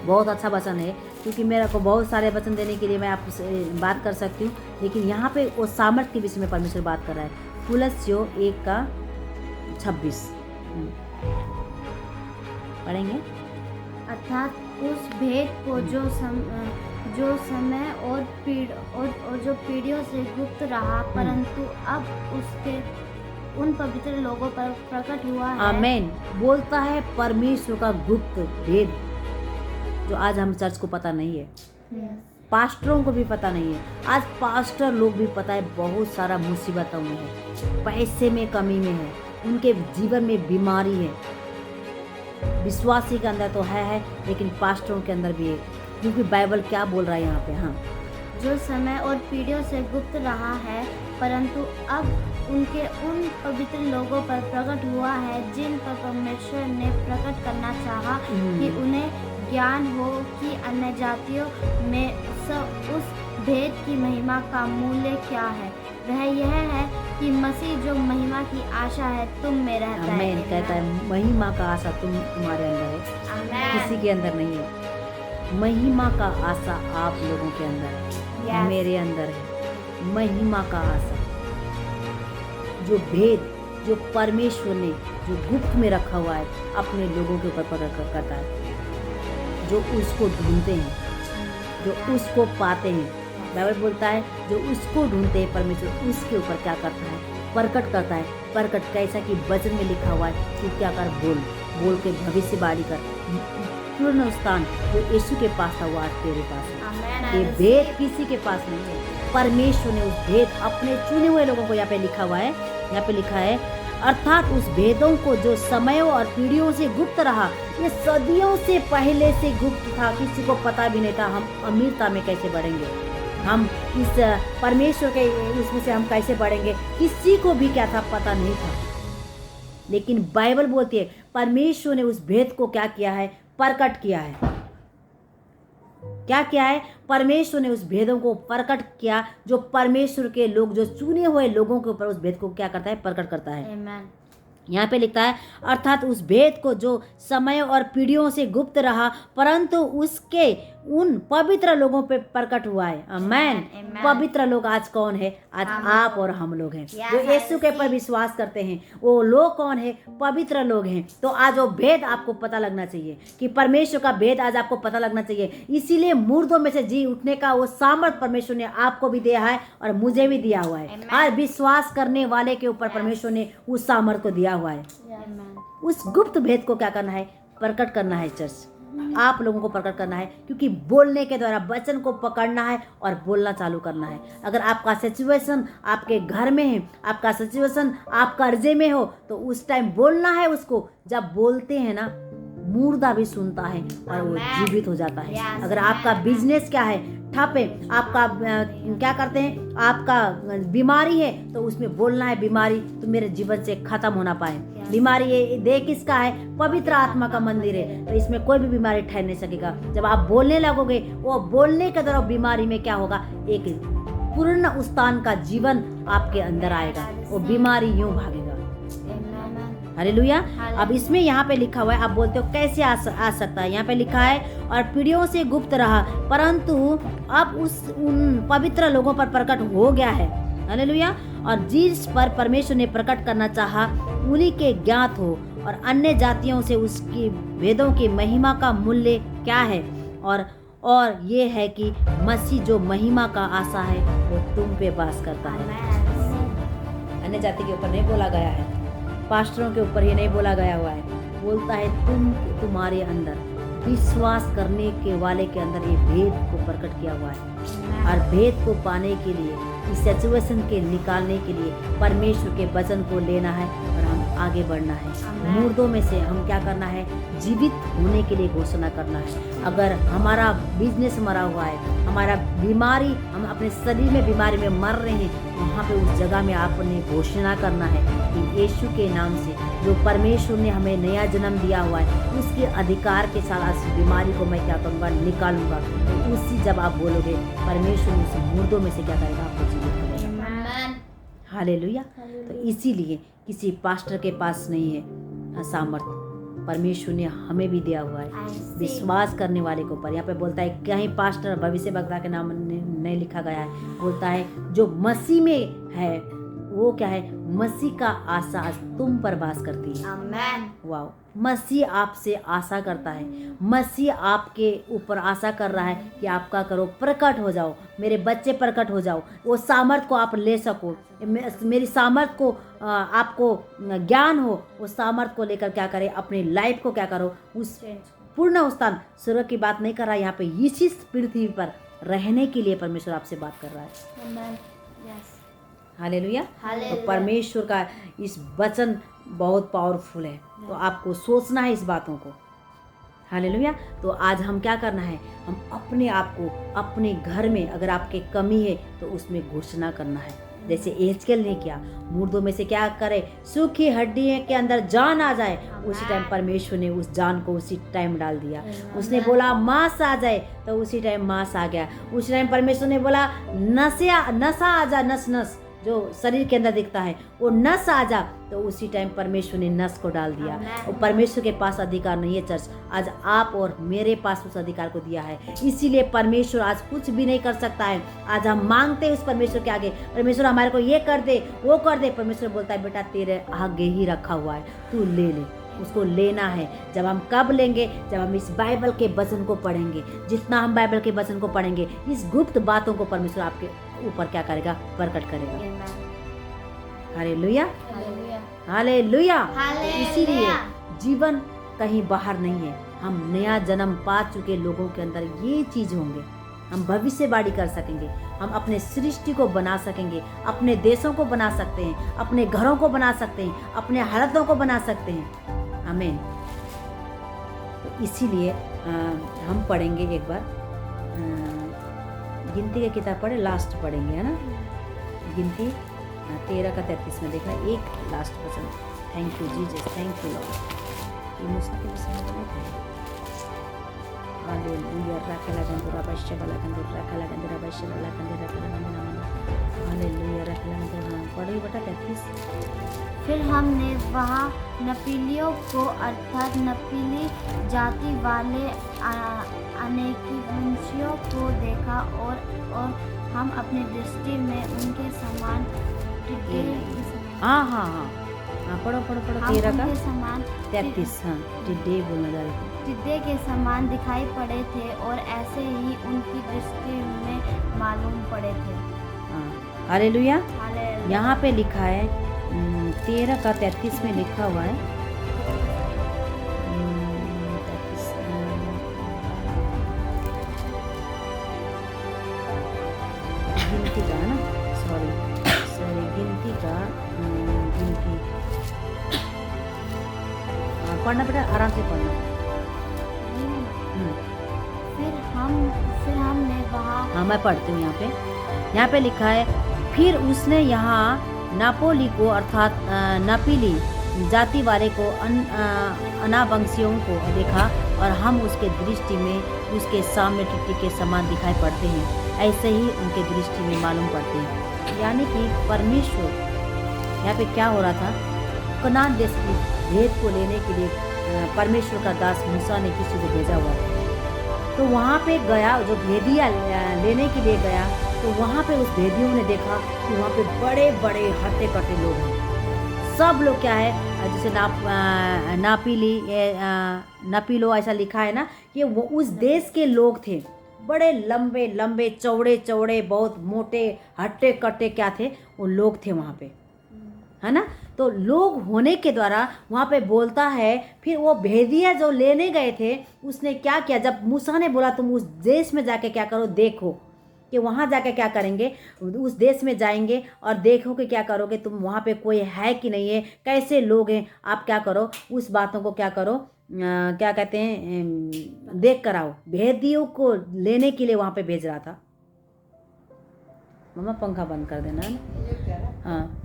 बहुत अच्छा वचन है, क्योंकि मेरे को बहुत सारे वचन देने के लिए मैं आपसे बात कर सकती हूँ, लेकिन यहाँ पे वो सामर्थ्य के विषय में परमेश्वर बात कर रहा है। कुलस्सियों 1:26 पढ़ेंगे। अर्थात उस भेद को जो समय और जो पीढ़ियों से गुप्त रहा, परंतु अब उसके उन पवित्र लोगों पर प्रकट हुआ है। आमीन। बोलता है परमेश्वर का गुप्त भेद, जो आज हम चर्च को पता नहीं है, पास्टरों को भी पता नहीं है। आज पास्टर लोग भी पता है बहुत सारा मुसीबतों में है, पैसे में कमी में है, उनके जीवन में बीमारी है। विश्वासी के अंदर तो है, लेकिन पास्टरों के अंदर भी है, क्योंकि बाइबल क्या बोल रहा है यहाँ पे। हाँ, जो समय और पीढ़ियों से गुप्त रहा है, परंतु अब उनके उन पवित्र लोगों पर प्रकट हुआ है, जिन पर परमेश्वर ने प्रकट करना चाहा कि उन्हें ज्ञान हो कि अन्य जातियों में उस भेद की महिमा का मूल्य क्या है। वह यह है कि मसीह जो महिमा की आशा है तुम में रहता है। आमीन। कहता है महिमा का आशा तुम्हारे अंदर है, किसी के अंदर नहीं है। महिमा का आशा आप लोगों के अंदर है, मेरे अंदर है। महिमा का आशा, जो भेद जो परमेश्वर ने जो गुप्त में रखा हुआ है, अपने लोगों के ऊपर प्रकट करता है। जो उसको ढूंढते हैं, जो उसको पाते हैं, बाइबल बोलता है जो उसको ढूंढते हैं, परमेश्वर उसके ऊपर क्या करता है, प्रकट करता है। प्रकट कैसा कि वचन में लिखा हुआ है कि क्या कर, बोल के भविष्यवाणी कर। पूर्ण स्थान जो यीशु के पास था वो आज तेरे पास है। ये भेद किसी के पास नहीं है। परमेश्वर ने उस भेद अपने चुने हुए लोगों को यहाँ पे लिखा हुआ है, यहाँ पे लिखा है अर्थात उस भेदों को जो समयों और पीढ़ियों से गुप्त रहा, ये सदियों से पहले से गुप्त था, किसी को पता भी नहीं था हम अमीरता में कैसे बढ़ेंगे, हम इस परमेश्वर के इसमें से हम कैसे बढ़ेंगे, किसी को भी क्या था पता नहीं था। लेकिन बाइबल बोलती है परमेश्वर ने उस भेद को क्या किया है, प्रकट किया है। क्या किया है? परमेश्वर ने उस भेदों को प्रकट किया, जो परमेश्वर के लोग, जो चुने हुए लोगों के ऊपर उस भेद को क्या करता है, प्रकट करता है। Amen. यहाँ पे लिखता है अर्थात उस भेद को जो समय और पीढ़ियों से गुप्त रहा, परंतु उसके उन पवित्र लोगों पे प्रकट हुआ है। आमेन। Amen. पवित्र लोग आज कौन है? आज आप और हम लोग हैं, Yes, जो I यीशु के see. पर विश्वास करते हैं। वो लोग कौन है? पवित्र लोग हैं। तो आज वो भेद आपको पता लगना चाहिए कि परमेश्वर का भेद आज आपको पता लगना चाहिए। इसीलिए मुर्दों में से जी उठने का वो सामर्थ परमेश्वर ने आपको भी दिया है और मुझे भी दिया हुआ है। Amen. आज विश्वास करने वाले के ऊपर परमेश्वर ने उस सामर्थ को दिया हुआ है। Amen. उस गुप्त भेद को क्या करना है? प्रकट करना है। चर्च आप लोगों को प्रकट करना है, क्योंकि बोलने के द्वारा वचन को पकड़ना है और बोलना चालू करना है। अगर आपका सिचुएशन आपके घर में है, आपका सिचुएशन आप कर्जे में हो, तो उस टाइम बोलना है उसको। जब बोलते हैं ना, मुर्दा भी सुनता है और वो जीवित हो जाता है। Yes. अगर आपका बिजनेस क्या है, ठप है, आपका क्या करते हैं, आपका बीमारी है, तो उसमें बोलना है बीमारी तो मेरे जीवन से खत्म होना पाए। बीमारी ये देह किसका है? पवित्र आत्मा का मंदिर है, तो इसमें कोई भी बीमारी ठहर नहीं सकेगा। जब आप बोलने लगोगे, वो बोलने के द्वारा बीमारी में क्या होगा? एक पूर्ण उत्थान का जीवन आपके अंदर आएगा, वो बीमारी यूं भागेगा। हालेलुया। अब इसमें यहाँ पे लिखा हुआ है, आप बोलते हो कैसे आ सकता है? यहाँ पे लिखा है और पीढ़ियों से गुप्त रहा, परंतु अब उन पवित्र लोगों पर प्रकट हो गया है। हालेलुया। और जिस पर परमेश्वर ने प्रकट करना चाहा, उन्हीं के ज्ञात हो, और अन्य जातियों से उसकी भेदों की महिमा का मूल्य क्या है। और ये है कि मसीह जो महिमा का आशा है वो तुम पे वास करता है। अन्य जाति के ऊपर नहीं बोला गया है, पास्टरों के ऊपर ही नहीं बोला गया हुआ है। बोलता है तुम्हारे अंदर, विश्वास करने के वाले के अंदर ये भेद को प्रकट किया हुआ है। और भेद को पाने के लिए, इस सिचुएशन के निकालने के लिए परमेश्वर के वचन को लेना है और हम आगे बढ़ना है। मुर्दों में से हम क्या करना है? जीवित होने के लिए घोषणा करना है। अगर हमारा बिजनेस मरा हुआ है, हमारा बीमारी, हम अपने शरीर में बीमारी में मर रहे हैं, वहाँ पे उस जगह में आपने घोषणा करना है कि यीशु के नाम से, जो परमेश्वर ने हमें नया जन्म दिया हुआ है, उसके अधिकार के साथ इस बीमारी को मैं क्या करूँगा? निकालूंगा। तो उसी जब आप बोलोगे, परमेश्वर उस मुर्दों में से क्या करेगा? आपको जीवित करेगा। हालेलुया। तो इसीलिए किसी पास्टर के पास नहीं है सामर्थ्य, परमेश्वर ने हमें भी दिया हुआ है विश्वास करने वाले के ऊपर। यहाँ पे बोलता है, कहीं पास्टर भविष्य वक्ता के नाम नहीं लिखा गया है, बोलता है जो मसीह में है वो क्या है? मसीह का आशा आज तुम पर वास करती है। आमेन। वाह, मसीह आपसे आशा करता है, मसीह आपके ऊपर आशा कर रहा है कि आपका करो, प्रकट हो जाओ, मेरे बच्चे प्रकट हो जाओ, वो सामर्थ को आप ले सको, मेरी सामर्थ को आपको ज्ञान हो, वो सामर्थ को लेकर क्या करे? अपनी लाइफ को क्या करो? उस पूर्ण उत्थान, स्वर्ग की बात नहीं कर रहा है यहाँ पे, इसी पृथ्वी पर रहने के लिए परमेश्वर आपसे बात कर रहा है। आमेन। यस। हालेलुया। तो परमेश्वर का इस वचन बहुत पावरफुल है, तो आपको सोचना है इस बातों को। हालेलुया। तो आज हम क्या करना है? हम अपने आप को अपने घर में, अगर आपके कमी है तो उसमें घोषणा करना है, जैसे एहजकेल ने किया। मुर्दों में से क्या करे? सूखी हड्डियों के अंदर जान आ जाए। उसी टाइम परमेश्वर ने उस जान को उसी टाइम डाल दिया। उसने बोला मांस आ जाए, तो उसी टाइम मांस आ गया। उसी टाइम परमेश्वर ने बोला नसा आ जा, नस जो शरीर के अंदर दिखता है वो नस आ जा, तो उसी टाइम परमेश्वर ने नस को डाल दिया। और परमेश्वर के पास अधिकार नहीं है चर्च, आज आप और मेरे पास उस अधिकार को दिया है। इसीलिए परमेश्वर आज कुछ भी नहीं कर सकता है। आज हम मांगते हैं उस परमेश्वर के आगे, परमेश्वर हमारे को ये कर दे, वो कर दे। परमेश्वर बोलता है बेटा तेरे आगे ही रखा हुआ है, तू ले ले। उसको लेना है। जब हम कब लेंगे? जब हम इस बाइबल के वचन को पढ़ेंगे। जितना हम बाइबल के वचन को पढ़ेंगे, इस गुप्त बातों को परमेश्वर आपके ऊपर क्या करेगा? प्रकट करेगा। Hallelujah, hallelujah. इसीलिए जीवन कहीं बाहर नहीं है, हम नया जन्म पा चुके लोगों के अंदर ये चीज होंगे। हम भविष्यवाणी कर सकेंगे, हम अपने सृष्टि को बना सकेंगे, अपने देशों को बना सकते हैं, अपने घरों को बना सकते हैं, अपने हालतों को बना सकते हैं। आमीन। तो इसीलिए हम पढ़ेंगे एक बार गिनती की किताब पढ़े, लास्ट पढ़ेंगे, है ना, गिनती 13 का 33 में देखना एक लास्ट वचन। Thank you Jesus, thank you Lord. ये मुश्किल हालेलुया रखला गंदरा बश्य बला गंदरा रखला गंदरा बश्य बला गंदरा रखला गंदरा हालेलुया रखला गंदरा। पढ़ो बेटा 33। फिर हमने वहाँ नपीलियों को अर्थात नपीली जाति वाले अनेकी वंशियों को देखा और हम अपनी दृष्टि में उनके समान टिड्डे पढ़ो 13 का समान 33। हाँ, टिड्डे बोलने जा रहे थे। टिड्डे के समान दिखाई पड़े थे और ऐसे ही उनकी दृष्टि में मालूम पड़े थे। हालेलुया। हालेलुया। यहाँ पे लिखा है 13 का 33 में लिखा हुआ है 33 गिनती का, है ना, सॉरी गिनती का गिनती पढ़ना बेटा, आराम से पढ़ना। फिर हमने वहाँ हाँ, मैं पढ़ती हूँ। यहाँ पे लिखा है फिर उसने यहाँ नापोली को अर्थात नपीली जाति वाले को अनावंशियों को देखा और हम उसके दृष्टि में उसके सामने टिट्टी के समान दिखाई पड़ते हैं, ऐसे ही उनके दृष्टि में मालूम पड़ते हैं। यानी कि परमेश्वर यहाँ पे क्या हो रहा था, कनान देश की भेद को लेने के लिए परमेश्वर का दास मूसा ने किसी को भेजा हुआ था। तो वहाँ पे गया, जो भेदिया लेने के लिए गया, तो वहाँ पे उस भेदियों ने देखा कि वहाँ पे बड़े बड़े हट्टे कट्टे लोग हैं। सब लोग क्या है, जैसे नपीलो ऐसा लिखा है ना, ये वो उस देश के लोग थे। बड़े लंबे लंबे चौड़े चौड़े बहुत मोटे हट्टे कट्टे क्या थे, वो लोग थे वहाँ पे, है ना। तो लोग होने के द्वारा वहाँ पे बोलता है, फिर वो भेदिया जो लेने गए थे उसने क्या किया, जब मूसा ने बोला तुम उस देश में जाके क्या करो, देखो कि वहाँ जाके क्या करेंगे, उस देश में जाएंगे और देखो कि क्या करोगे तुम, वहाँ पे कोई है कि नहीं है, कैसे लोग हैं, आप क्या करो उस बातों को क्या करो, क्या कहते हैं, देख कर आओ। भेदियों को लेने के लिए वहाँ पे भेज रहा था। मम्मा पंखा बंद कर देना, हाँ,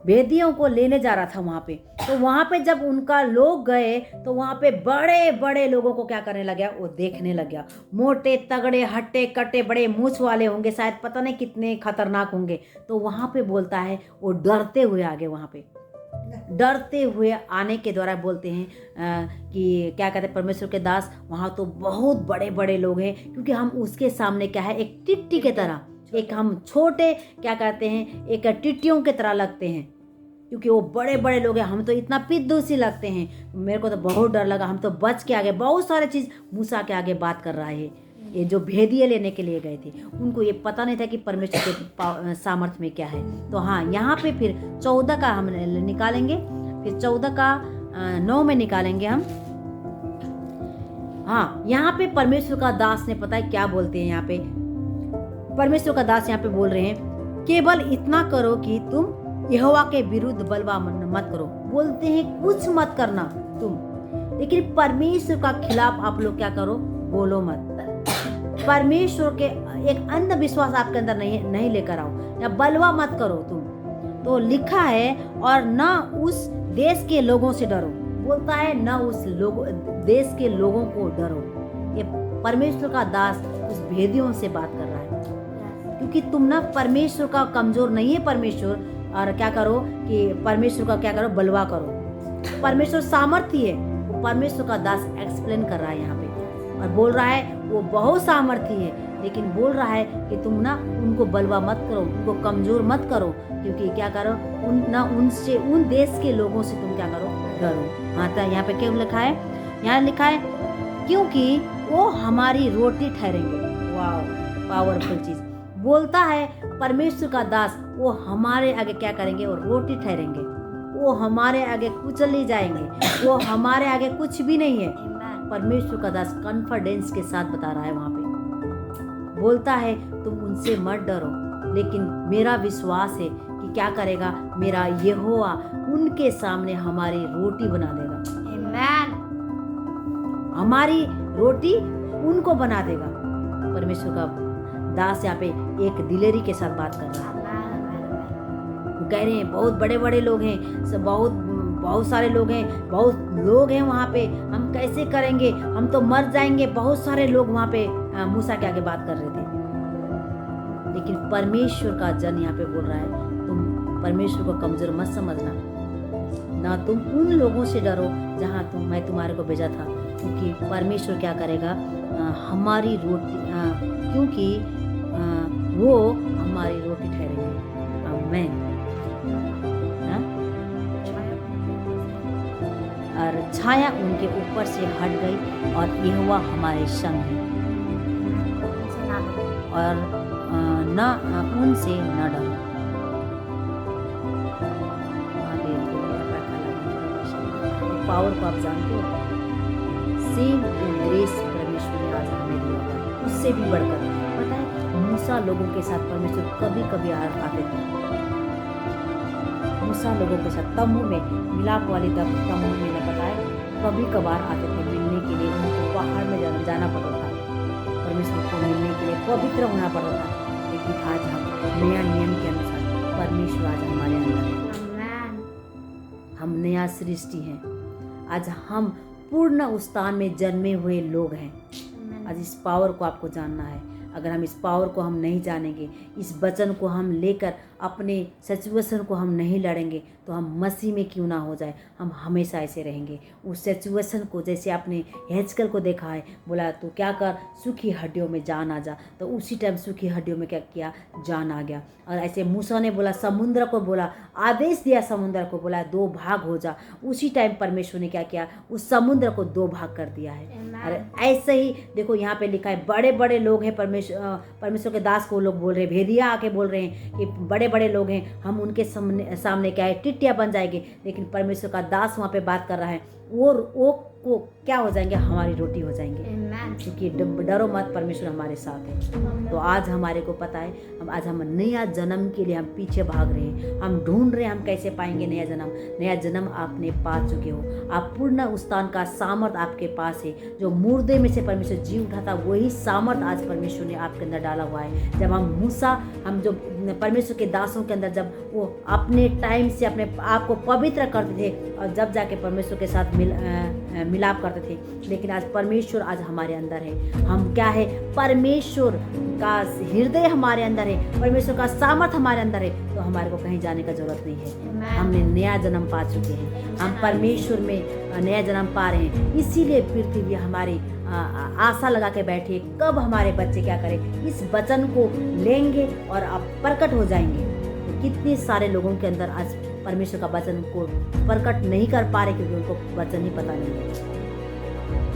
भेदियों को लेने जा रहा था वहाँ पे। तो वहाँ पे जब उनका लोग गए तो वहाँ पे बड़े बड़े लोगों को क्या करने लग गया, वो देखने लग गया। मोटे तगड़े हट्टे कट्टे बड़े मूछ वाले होंगे, शायद पता नहीं कितने खतरनाक होंगे। तो वहाँ पे बोलता है वो डरते हुए आगे, वहाँ पे डरते हुए आने के द्वारा बोलते हैं कि क्या कहते हैं, परमेश्वर के दास वहाँ तो बहुत बड़े बड़े लोग हैं, क्योंकि हम उसके सामने क्या है, एक टिट्टी के तरह, एक हम छोटे क्या कहते हैं, एक टिट्टियों की तरह लगते हैं, क्योंकि वो बड़े बड़े लोग हैं। हम तो इतना पिद्दू सी लगते हैं। मेरे को तो बहुत डर लगा, हम तो बच के आगे, बहुत सारे चीज़ मूसा के आगे बात कर रहा है। ये जो भेदिए लेने के लिए गए थे, उनको ये पता नहीं था कि परमेश्वर के सामर्थ्य में क्या है। तो हाँ, यहाँ पे फिर 14 का हम निकालेंगे, फिर 14 का 9 में निकालेंगे हम। हाँ, यहाँ पे परमेश्वर का दास ने पता है क्या बोलते हैं, यहाँ पे परमेश्वर का दास यहाँ पे बोल रहे हैं, केवल इतना करो कि तुम यहोवा के विरुद्ध बलवा मत करो। बोलते हैं कुछ मत करना तुम, लेकिन परमेश्वर का खिलाफ आप लोग क्या करो, बोलो मत। परमेश्वर के एक अंधविश्वास आपके अंदर नहीं लेकर आओ, या बलवा मत करो तुम। तो लिखा है, और न उस देश के लोगों से डरो। बोलता है न उस देश के लोगों को डरो। ये परमेश्वर का दास उस भेदियों से बात कर रहा है, क्योंकि तुम ना परमेश्वर का कमजोर नहीं है परमेश्वर, और क्या करो कि परमेश्वर का क्या करो, बलवा करो। परमेश्वर सामर्थ्य है, वो परमेश्वर का दास एक्सप्लेन कर रहा है यहाँ पे, और बोल रहा है वो बहुत सामर्थ्य है, लेकिन बोल रहा है कि तुम ना उनको बलवा मत करो, उनको कमजोर मत करो, क्योंकि क्या करो, उनसे, उन देश के लोगों से तुम क्या करो, डरो। हाँ, तो यहाँ पे क्या लिखा है, यहाँ लिखा है क्योंकि वो हमारी रोटी ठहरेंगे। वाह, पावरफुल चीज बोलता है परमेश्वर का दास, वो हमारे आगे क्या करेंगे, वो रोटी ठहरेंगे, वो हमारे आगे कुचल नहीं जाएंगे, वो हमारे आगे कुछ भी नहीं है। परमेश्वर का दास कॉन्फिडेंस के साथ बता रहा है वहाँ पे, बोलता है तुम उनसे मत डरो, लेकिन मेरा विश्वास है कि क्या करेगा, मेरा यहोवा उनके सामने हमारी रोटी बना देगा। Amen. हमारी रोटी उनको बना देगा। परमेश्वर का दास यहाँ पे एक दिलेरी के साथ बात कर रहा है। वो कह रहे हैं बहुत बड़े बड़े लोग हैं, सब बहुत सारे लोग हैं, बहुत लोग हैं वहाँ पे, हम कैसे करेंगे, हम तो मर जाएंगे। बहुत सारे लोग वहाँ पे मूसा के आगे बात कर रहे थे, लेकिन परमेश्वर का जन यहाँ पे बोल रहा है तुम परमेश्वर को कमजोर मत समझना, ना तुम उन लोगों से डरो जहाँ मैं तुम्हारे को भेजा था, क्योंकि परमेश्वर क्या करेगा, हमारी रोटी, क्योंकि वो हमारी रोटी ठहरेंगे। आमीन। और छाया उनके ऊपर से हट गई और यहोवा हमारे संग है, और न उनसे न डरो। पावर को आप जानते हो, सेम ग्रेस परमेश्वर ने आज हमें दिया, उससे भी बढ़कर। पता है मूसा लोगों के साथ परमेश्वर कभी कभी आते थे। मूसा लोगों के साथ तम्बू में, मिलाप वाली तम्बू में न बताए, कभी कभार आते थे मिलने के लिए। उनको पहाड़ में जाना पड़ता था परमेश्वर को मिलने के लिए, पवित्र होना पड़ता था। लेकिन आज हम नया नियम के अनुसार परमेश्वर आज हमारे अंदर है, हम नया सृष्टि हैं। आज हम पूर्ण उस्तान में जन्मे हुए लोग हैं। आज इस पावर को आपको जानना है। अगर हम इस पावर को हम नहीं जानेंगे, इस वचन को हम लेकर अपने सिचुएशन को हम नहीं लड़ेंगे, तो हम मसीह में क्यों ना हो जाए, हम हमेशा ऐसे रहेंगे। उस सिचुएशन को, जैसे आपने हेजकेल को देखा है, बोला तो क्या कर, सूखी हड्डियों में जान आ जा, तो उसी टाइम सूखी हड्डियों में क्या किया, जान आ गया। और ऐसे मूसा ने बोला, समुद्र को बोला, आदेश दिया समुद्र को, बोला 2 भाग हो जा, उसी टाइम परमेश्वर ने क्या किया, उस समुद्र को 2 भाग कर दिया है। और ऐसे ही देखो यहाँ पे लिखा है, बड़े बड़े लोग हैं, परमेश्वर के दास को लोग बोल रहे हैं, भेदिया आके बोल रहे हैं कि बड़े बड़े लोग हैं, हम उनके सामने क्या है, टिट्टियाँ बन जाएंगे। लेकिन परमेश्वर का दास वहाँ पे बात कर रहा है, वो को क्या हो जाएंगे, हमारी रोटी हो जाएंगे, क्योंकि डरो मत, परमेश्वर हमारे साथ है। तो आज हमारे को पता है, हम नया जन्म के लिए हम पीछे भाग रहे हैं, हम ढूंढ रहे हैं हम कैसे पाएंगे नया जन्म। नया जन्म आपने पा चुके हो, आप पूर्ण उस्तान का सामर्थ आपके पास है। जो मुर्दे में से परमेश्वर जी उठा था, वही सामर्थ आज परमेश्वर ने आपके अंदर डाला हुआ है। जब हम जो परमेश्वर के दासों के अंदर जब वो अपने टाइम से अपने आप को पवित्र करते थे, और जब जाके परमेश्वर के साथ मिलाप करते थे, लेकिन आज परमेश्वर आज हमारे अंदर है। हम क्या है, परमेश्वर का हृदय हमारे अंदर है, परमेश्वर का सामर्थ हमारे अंदर है, तो हमारे को कहीं जाने का जरूरत नहीं है। हमने नया जन्म पा चुके हैं, हम परमेश्वर में नया जन्म पा रहे हैं। इसीलिए पृथ्वी हमारी आशा लगा के बैठी, कब हमारे बच्चे क्या करें, इस वचन को लेंगे और अब प्रकट हो जाएंगे। तो कितने सारे लोगों के अंदर आज परमेश्वर का वचन को प्रकट नहीं कर पा रहे, क्योंकि उनको वचन ही पता नहीं है।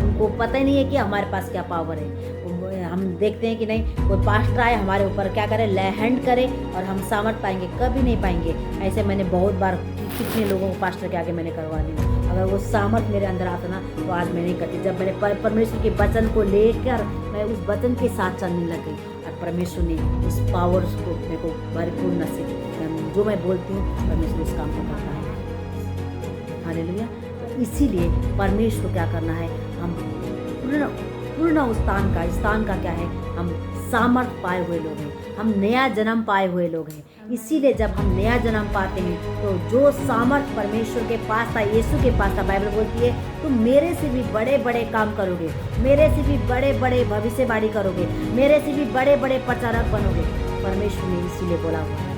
उनको पता ही नहीं है कि हमारे पास क्या पावर है। हम देखते हैं कि नहीं, कोई पास्टर आए हमारे ऊपर क्या करे, लैंड करे और हम सामर्थ पाएंगे, कभी नहीं पाएंगे। ऐसे मैंने बहुत बार कितने लोगों को पास्टर के आगे मैंने करवा दी। अगर वो सामर्थ मेरे अंदर आता ना, तो आज मैं नहीं करती। जब मैंने परमेश्वर के वचन को लेकर मैं उस वचन के साथ चलने लग गई, और परमेश्वर ने उस पावर को मेरे को भरपूर से, जो मैं बोलती हूँ परमेश्वर उस काम को करता है। हालेलुया। इसीलिए परमेश्वर को क्या करना है, हम पूर्ण उस्तान का क्या है, हम सामर्थ पाए हुए लोग हैं, हम नया जन्म पाए हुए लोग हैं। इसीलिए जब हम नया जन्म पाते हैं, तो जो सामर्थ परमेश्वर के पास था, यीशु के पास था, बाइबल बोलती है तुम मेरे से भी बड़े बड़े काम करोगे, मेरे से भी बड़े बड़े भविष्यवाणी करोगे, मेरे से भी बड़े बड़े प्रचारक बनोगे। परमेश्वर ने इसीलिए बोला हुआ है।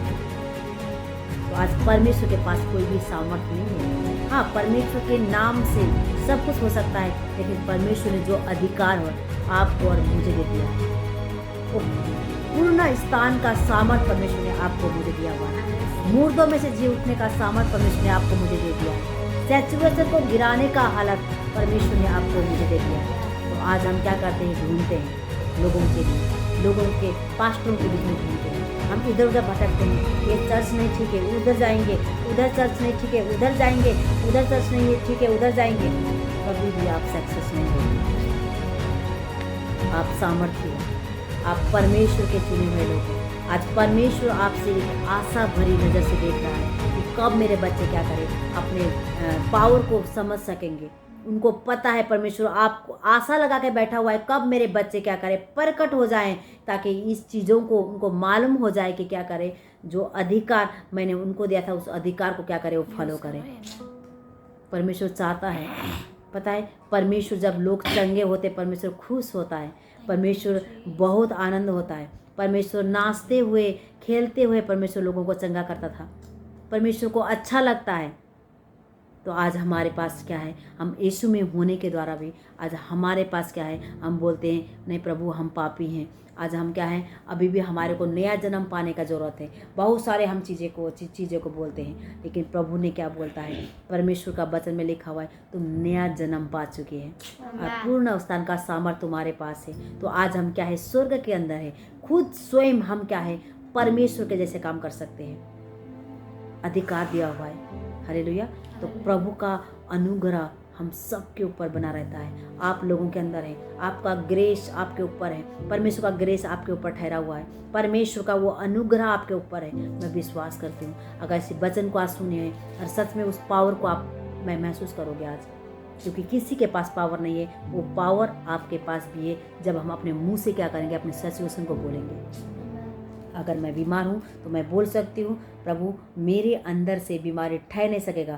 तो आज परमेश्वर के पास कोई भी सामर्थ नहीं है। हाँ, परमेश्वर के नाम से सब कुछ हो सकता है, लेकिन परमेश्वर ने जो अधिकार हो आपको और मुझे दे दिया, वो पूर्ण स्थान का सामर्थ परमेश्वर ने आपको मुझे दिया हुआ है। मुर्दों में से जी उठने का सामर्थ परमेश्वर ने आपको मुझे दे दिया है। सैचुरेशन को गिराने का हालत परमेश्वर ने आपको मुझे दे दिया है। तो आज हम क्या करते हैं, ढूंढते हैं लोगों के लिए, लोगों के पास्टरों के बीच में ढूंढते हैं। हम इधर उधर भटकते हैं, ये चर्च नहीं ठीक है, उधर जाएंगे, उधर चर्च नहीं ठीक है, उधर जाएंगे, उधर चर्च नहीं है ठीक है, उधर जाएंगे। कभी भी आप सक्सेस नहीं होंगे। आप सामर्थ्य हो, आप परमेश्वर के चुने हुए लोग हैं। आज परमेश्वर आपसे एक आशा भरी नज़र से देख रहा है कि कब मेरे बच्चे क्या करें, अपने पावर को समझ सकेंगे। उनको पता है परमेश्वर आपको आशा लगा के बैठा हुआ है, कब मेरे बच्चे क्या करें, प्रकट हो जाएं, ताकि इस चीज़ों को उनको मालूम हो जाए कि क्या करें, जो अधिकार मैंने उनको दिया था उस अधिकार को क्या करें, वो फॉलो करें। परमेश्वर चाहता है, पता है, परमेश्वर जब लोग चंगे होते परमेश्वर खुश होता है, परमेश्वर बहुत आनंद होता है। परमेश्वर नाचते हुए खेलते हुए परमेश्वर लोगों को चंगा करता था, परमेश्वर को अच्छा लगता है। तो आज हमारे पास क्या है, हम यीशु में होने के द्वारा भी आज हमारे पास क्या है, हम बोलते हैं नहीं प्रभु हम पापी हैं। आज हम क्या हैं, अभी भी हमारे को नया जन्म पाने का ज़रूरत है। बहुत सारे हम चीज़ों को बोलते हैं, लेकिन प्रभु ने क्या बोलता है, परमेश्वर का वचन में लिखा हुआ है तुम नया जन्म पा चुके हैं और पूर्ण स्थान का सामर्थ्य तुम्हारे पास है। तो आज हम क्या है, स्वर्ग के अंदर है, खुद स्वयं हम क्या है, परमेश्वर के जैसे काम कर सकते हैं, अधिकार दिया हुआ है। हालेलुया। तो प्रभु का अनुग्रह हम सब के ऊपर बना रहता है, आप लोगों के अंदर है, आपका ग्रेस आपके ऊपर है, परमेश्वर का ग्रेस आपके ऊपर ठहरा हुआ है, परमेश्वर का वो अनुग्रह आपके ऊपर है। मैं विश्वास करती हूँ अगर इस वचन को आज सुने और सच में उस पावर को आप मैं महसूस करोगे आज, क्योंकि किसी के पास पावर नहीं है, वो पावर आपके पास भी है जब हम अपने मुंह से क्या करेंगे, अपने सिचुएशन को बोलेंगे। अगर मैं बीमार हूँ तो मैं बोल सकती हूँ प्रभु मेरे अंदर से बीमारी ठहर नहीं सकेगा,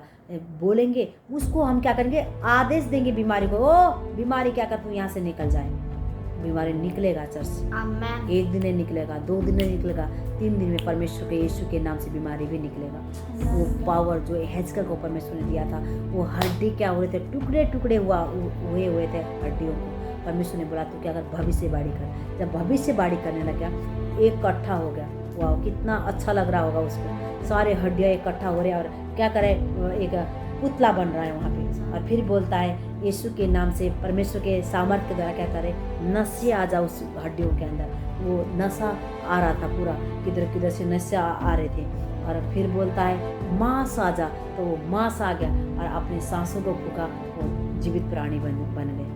बोलेंगे उसको हम क्या करेंगे, आदेश देंगे बीमारी को, ओ बीमारी क्या कर तू यहाँ से निकल जाए। बीमारी निकलेगा चर्च, एक दिन नहीं निकलेगा, 2 दिन नहीं निकलेगा, 3 दिन में परमेश्वर के यीशु के नाम से बीमारी भी निकलेगा। वो पावर जो हेजकेल को परमेश्वर ने दिया था, वो हड्डी क्या हुए थे, टुकड़े टुकड़े हुए थे हड्डियों को। परमेश्वर ने बोला तू क्या कर, भविष्यवाणी कर। जब भविष्यवाणी करने लगा इकट्ठा हो गया, वाह कितना अच्छा लग रहा होगा उसको, सारे हड्डियाँ इकट्ठा हो रहे हैं और क्या करे, एक पुतला बन रहा है वहाँ पे। और फिर बोलता है यीशु के नाम से, परमेश्वर के सामर्थ्य के द्वारा क्या करे, नशे आ जाओ उस हड्डियों के अंदर। वो नशा आ रहा था पूरा, किधर किधर से नशे आ रहे थे। और फिर बोलता है मांस आ जा, तो वो मांस आ गया और अपने सांसों को फूका, वो जीवित प्राणी बन गए।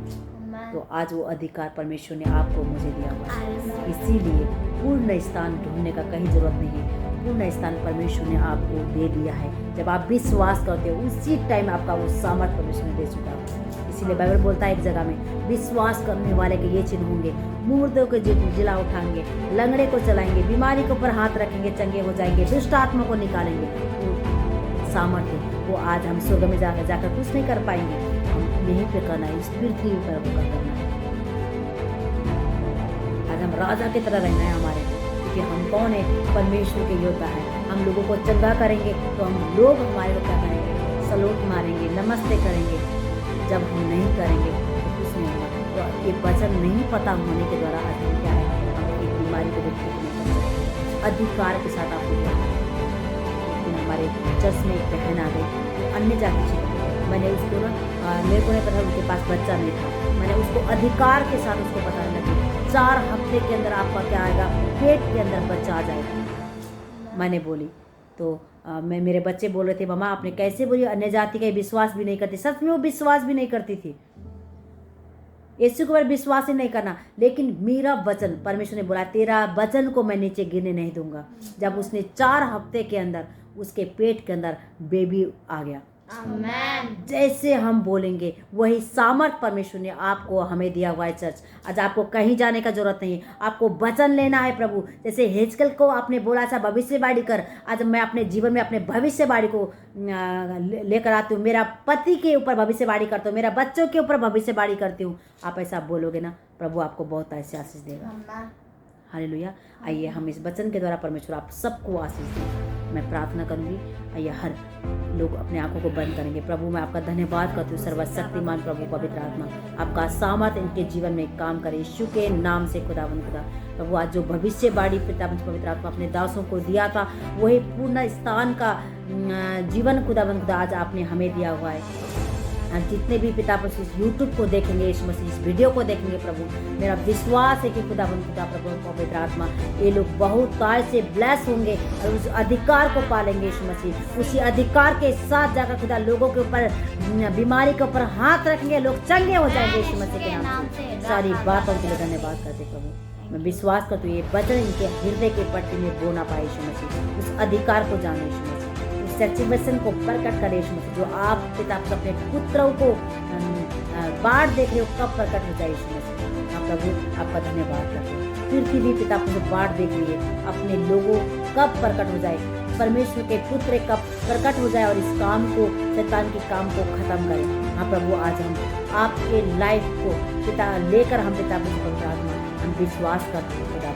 तो आज वो अधिकार परमेश्वर ने आपको मुझे दिया हुआ है, इसीलिए पूर्ण स्थान ढूंढने का कहीं जरूरत नहीं है, पूर्ण स्थान परमेश्वर ने आपको दे दिया है। जब आप विश्वास करते हो उसी टाइम आपका वो सामर्थ परमेश्वर ने दे चुका है। इसीलिए बाइबल बोलता है एक जगह में, विश्वास करने वाले के ये चिन्ह होंगे, मुर्दों को जिला उठाएंगे, लंगड़े को चलाएंगे, बीमारी के ऊपर हाथ रखेंगे, चंगे हो जाएंगे, दुष्ट आत्मा को निकालेंगे। वो सामर्थ्य वो आज हम स्वर्ग में जाकर कुछ नहीं कर पाएंगे, यहीं पे करना है, इस पृथ्वी पर होकर करना है। आज हम राजा की तरह रहना है हमारे, क्योंकि हम कौन है, परमेश्वर के योद्धा है। हम लोगों को चंगा करेंगे तो हम लोग हमारे को क्या करेंगे, सलूट मारेंगे, नमस्ते करेंगे। जब हम नहीं करेंगे तो कुछ नहीं होगा। तो ये वचन नहीं पता होने के द्वारा आज हम क्या है, हम एक बीमारी को भी ठीक नहीं कर सकते। अधिकार के साथ आपको क्या है, लेकिन हमारे चर्च में एक बहन आ गई, अन्य जाति से, मैंने उसको ना मेरे को नहीं पता, उनके पास बच्चा नहीं था, मैंने उसको अधिकार के साथ उसको बताने लगी 4 हफ्ते के अंदर आपका क्या आएगा, पेट के अंदर बच्चा आ जाएगा। मैंने बोली तो मैं मेरे बच्चे बोल रहे थे मामा आपने कैसे बोली, अन्य जाति का विश्वास भी नहीं करती। सच में वो विश्वास भी नहीं करती थी, यीशु के ऊपर विश्वास ही नहीं करना। लेकिन मेरा वचन, परमेश्वर ने बोला तेरा वचन को मैं नीचे गिरने नहीं दूंगा। जब उसने 4 हफ्ते के अंदर उसके पेट के अंदर बेबी आ गया। आमेन। जैसे हम बोलेंगे वही सामर्थ परमेश्वर ने आपको हमें दिया हुआ है। चर्च आज आपको कहीं जाने का जरूरत नहीं है, आपको वचन लेना है प्रभु। जैसे हेजकेल को आपने बोला था भविष्यवाणी कर, आज मैं अपने जीवन में अपने भविष्यवाणी को लेकर आती हूँ। मेरा पति के ऊपर भविष्यवाणी करता हूँ, मेरा बच्चों के ऊपर भविष्यवाणी करती हूँ। आप ऐसा बोलोगे ना, प्रभु आपको बहुत ऐसे आशीष देगा। हालेलुया। आइए हम इस वचन के द्वारा परमेश्वर आप सबको आशीष दें। मैं प्रार्थना करूंगी, आइए हर लोग अपने आंखों को बंद करेंगे। प्रभु मैं आपका धन्यवाद करती हूँ, सर्वशक्तिमान प्रभु पवित्र आत्मा आपका सामर्थ इनके जीवन में काम करे यीशु के नाम से। खुदावंद खुदा प्रभु आज जो भविष्यवाणी पिता पवित्र आत्मा अपने दासों को दिया था, वही पूर्ण स्थान का जीवन खुदावंद खुदा आज आपने हमें दिया हुआ है। जितने भी पिता पर इस यूट्यूब को देखेंगे, यीशु मसीह इस वीडियो को देखेंगे प्रभु, मेरा विश्वास है कि खुदावंद खुदा प्रभु पवित्र आत्मा ये लोग बहुत ताज से ब्लेस होंगे और उस अधिकार को पालेंगे यीशु मसीह। उसी अधिकार के साथ जाकर खुदा लोगों के ऊपर बीमारी के ऊपर हाथ रखेंगे, लोग चंगे हो जाएंगे यीशु मसीह के नाम से। सारी बातों के लिए धन्यवाद करते प्रभु। मैं विश्वास करती हूँ ये वचन इनके हृदय के पट्टी में बोना पाए यीशु मसीह। उस अधिकार को जाने यीशु मसीह, उस सच्चे वचन को प्रकट करे यीशु मसीह, जो आप पिता अपने पुत्रों को बाढ़ देख रहे हो कब प्रकट हो जाए यीशु मसीह। हाँ प्रभु, आपका धन्यवाद करते हैं। पृथ्वी पिता जो बाढ़ देख रही है अपने लोगों कब प्रकट हो जाए, परमेश्वर के पुत्र कब प्रकट हो जाए और इस काम को, शैतान के काम को खत्म करें। हाँ प्रभु, आज हम आपके लाइफ को पिता लेकर हम पिता प्रार्थना हम विश्वास करते हैं पिता,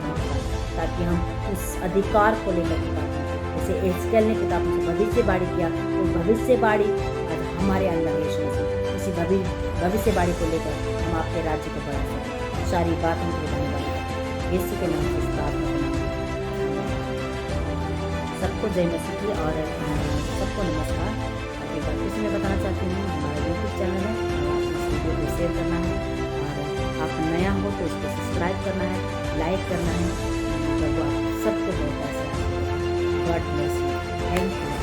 ताकि हम उस अधिकार को लेकर पिता, जैसे एजकेल ने पिता भविष्यवाणी किया, वो भविष्यवाणी आज हमारे अंदर यीशु मसीह, उसी भविष्यवाणी को लेकर हम आपके राज्य को बढ़ा सकें। सारी बात हम धन्यवाद यीशु के नाम से प्रार्थना करेंगे। सबको जय मसीह की और सबको नमस्कार। एक बार फिर मैं बताना चाहती हूँ, हमारा यूट्यूब चैनल है, इस वीडियो को शेयर करना है और आप नया हो तो इसको सब्सक्राइब करना है, लाइक करना है। प्रभु आप सबको बहुत ऐसा God bless you. Thank you.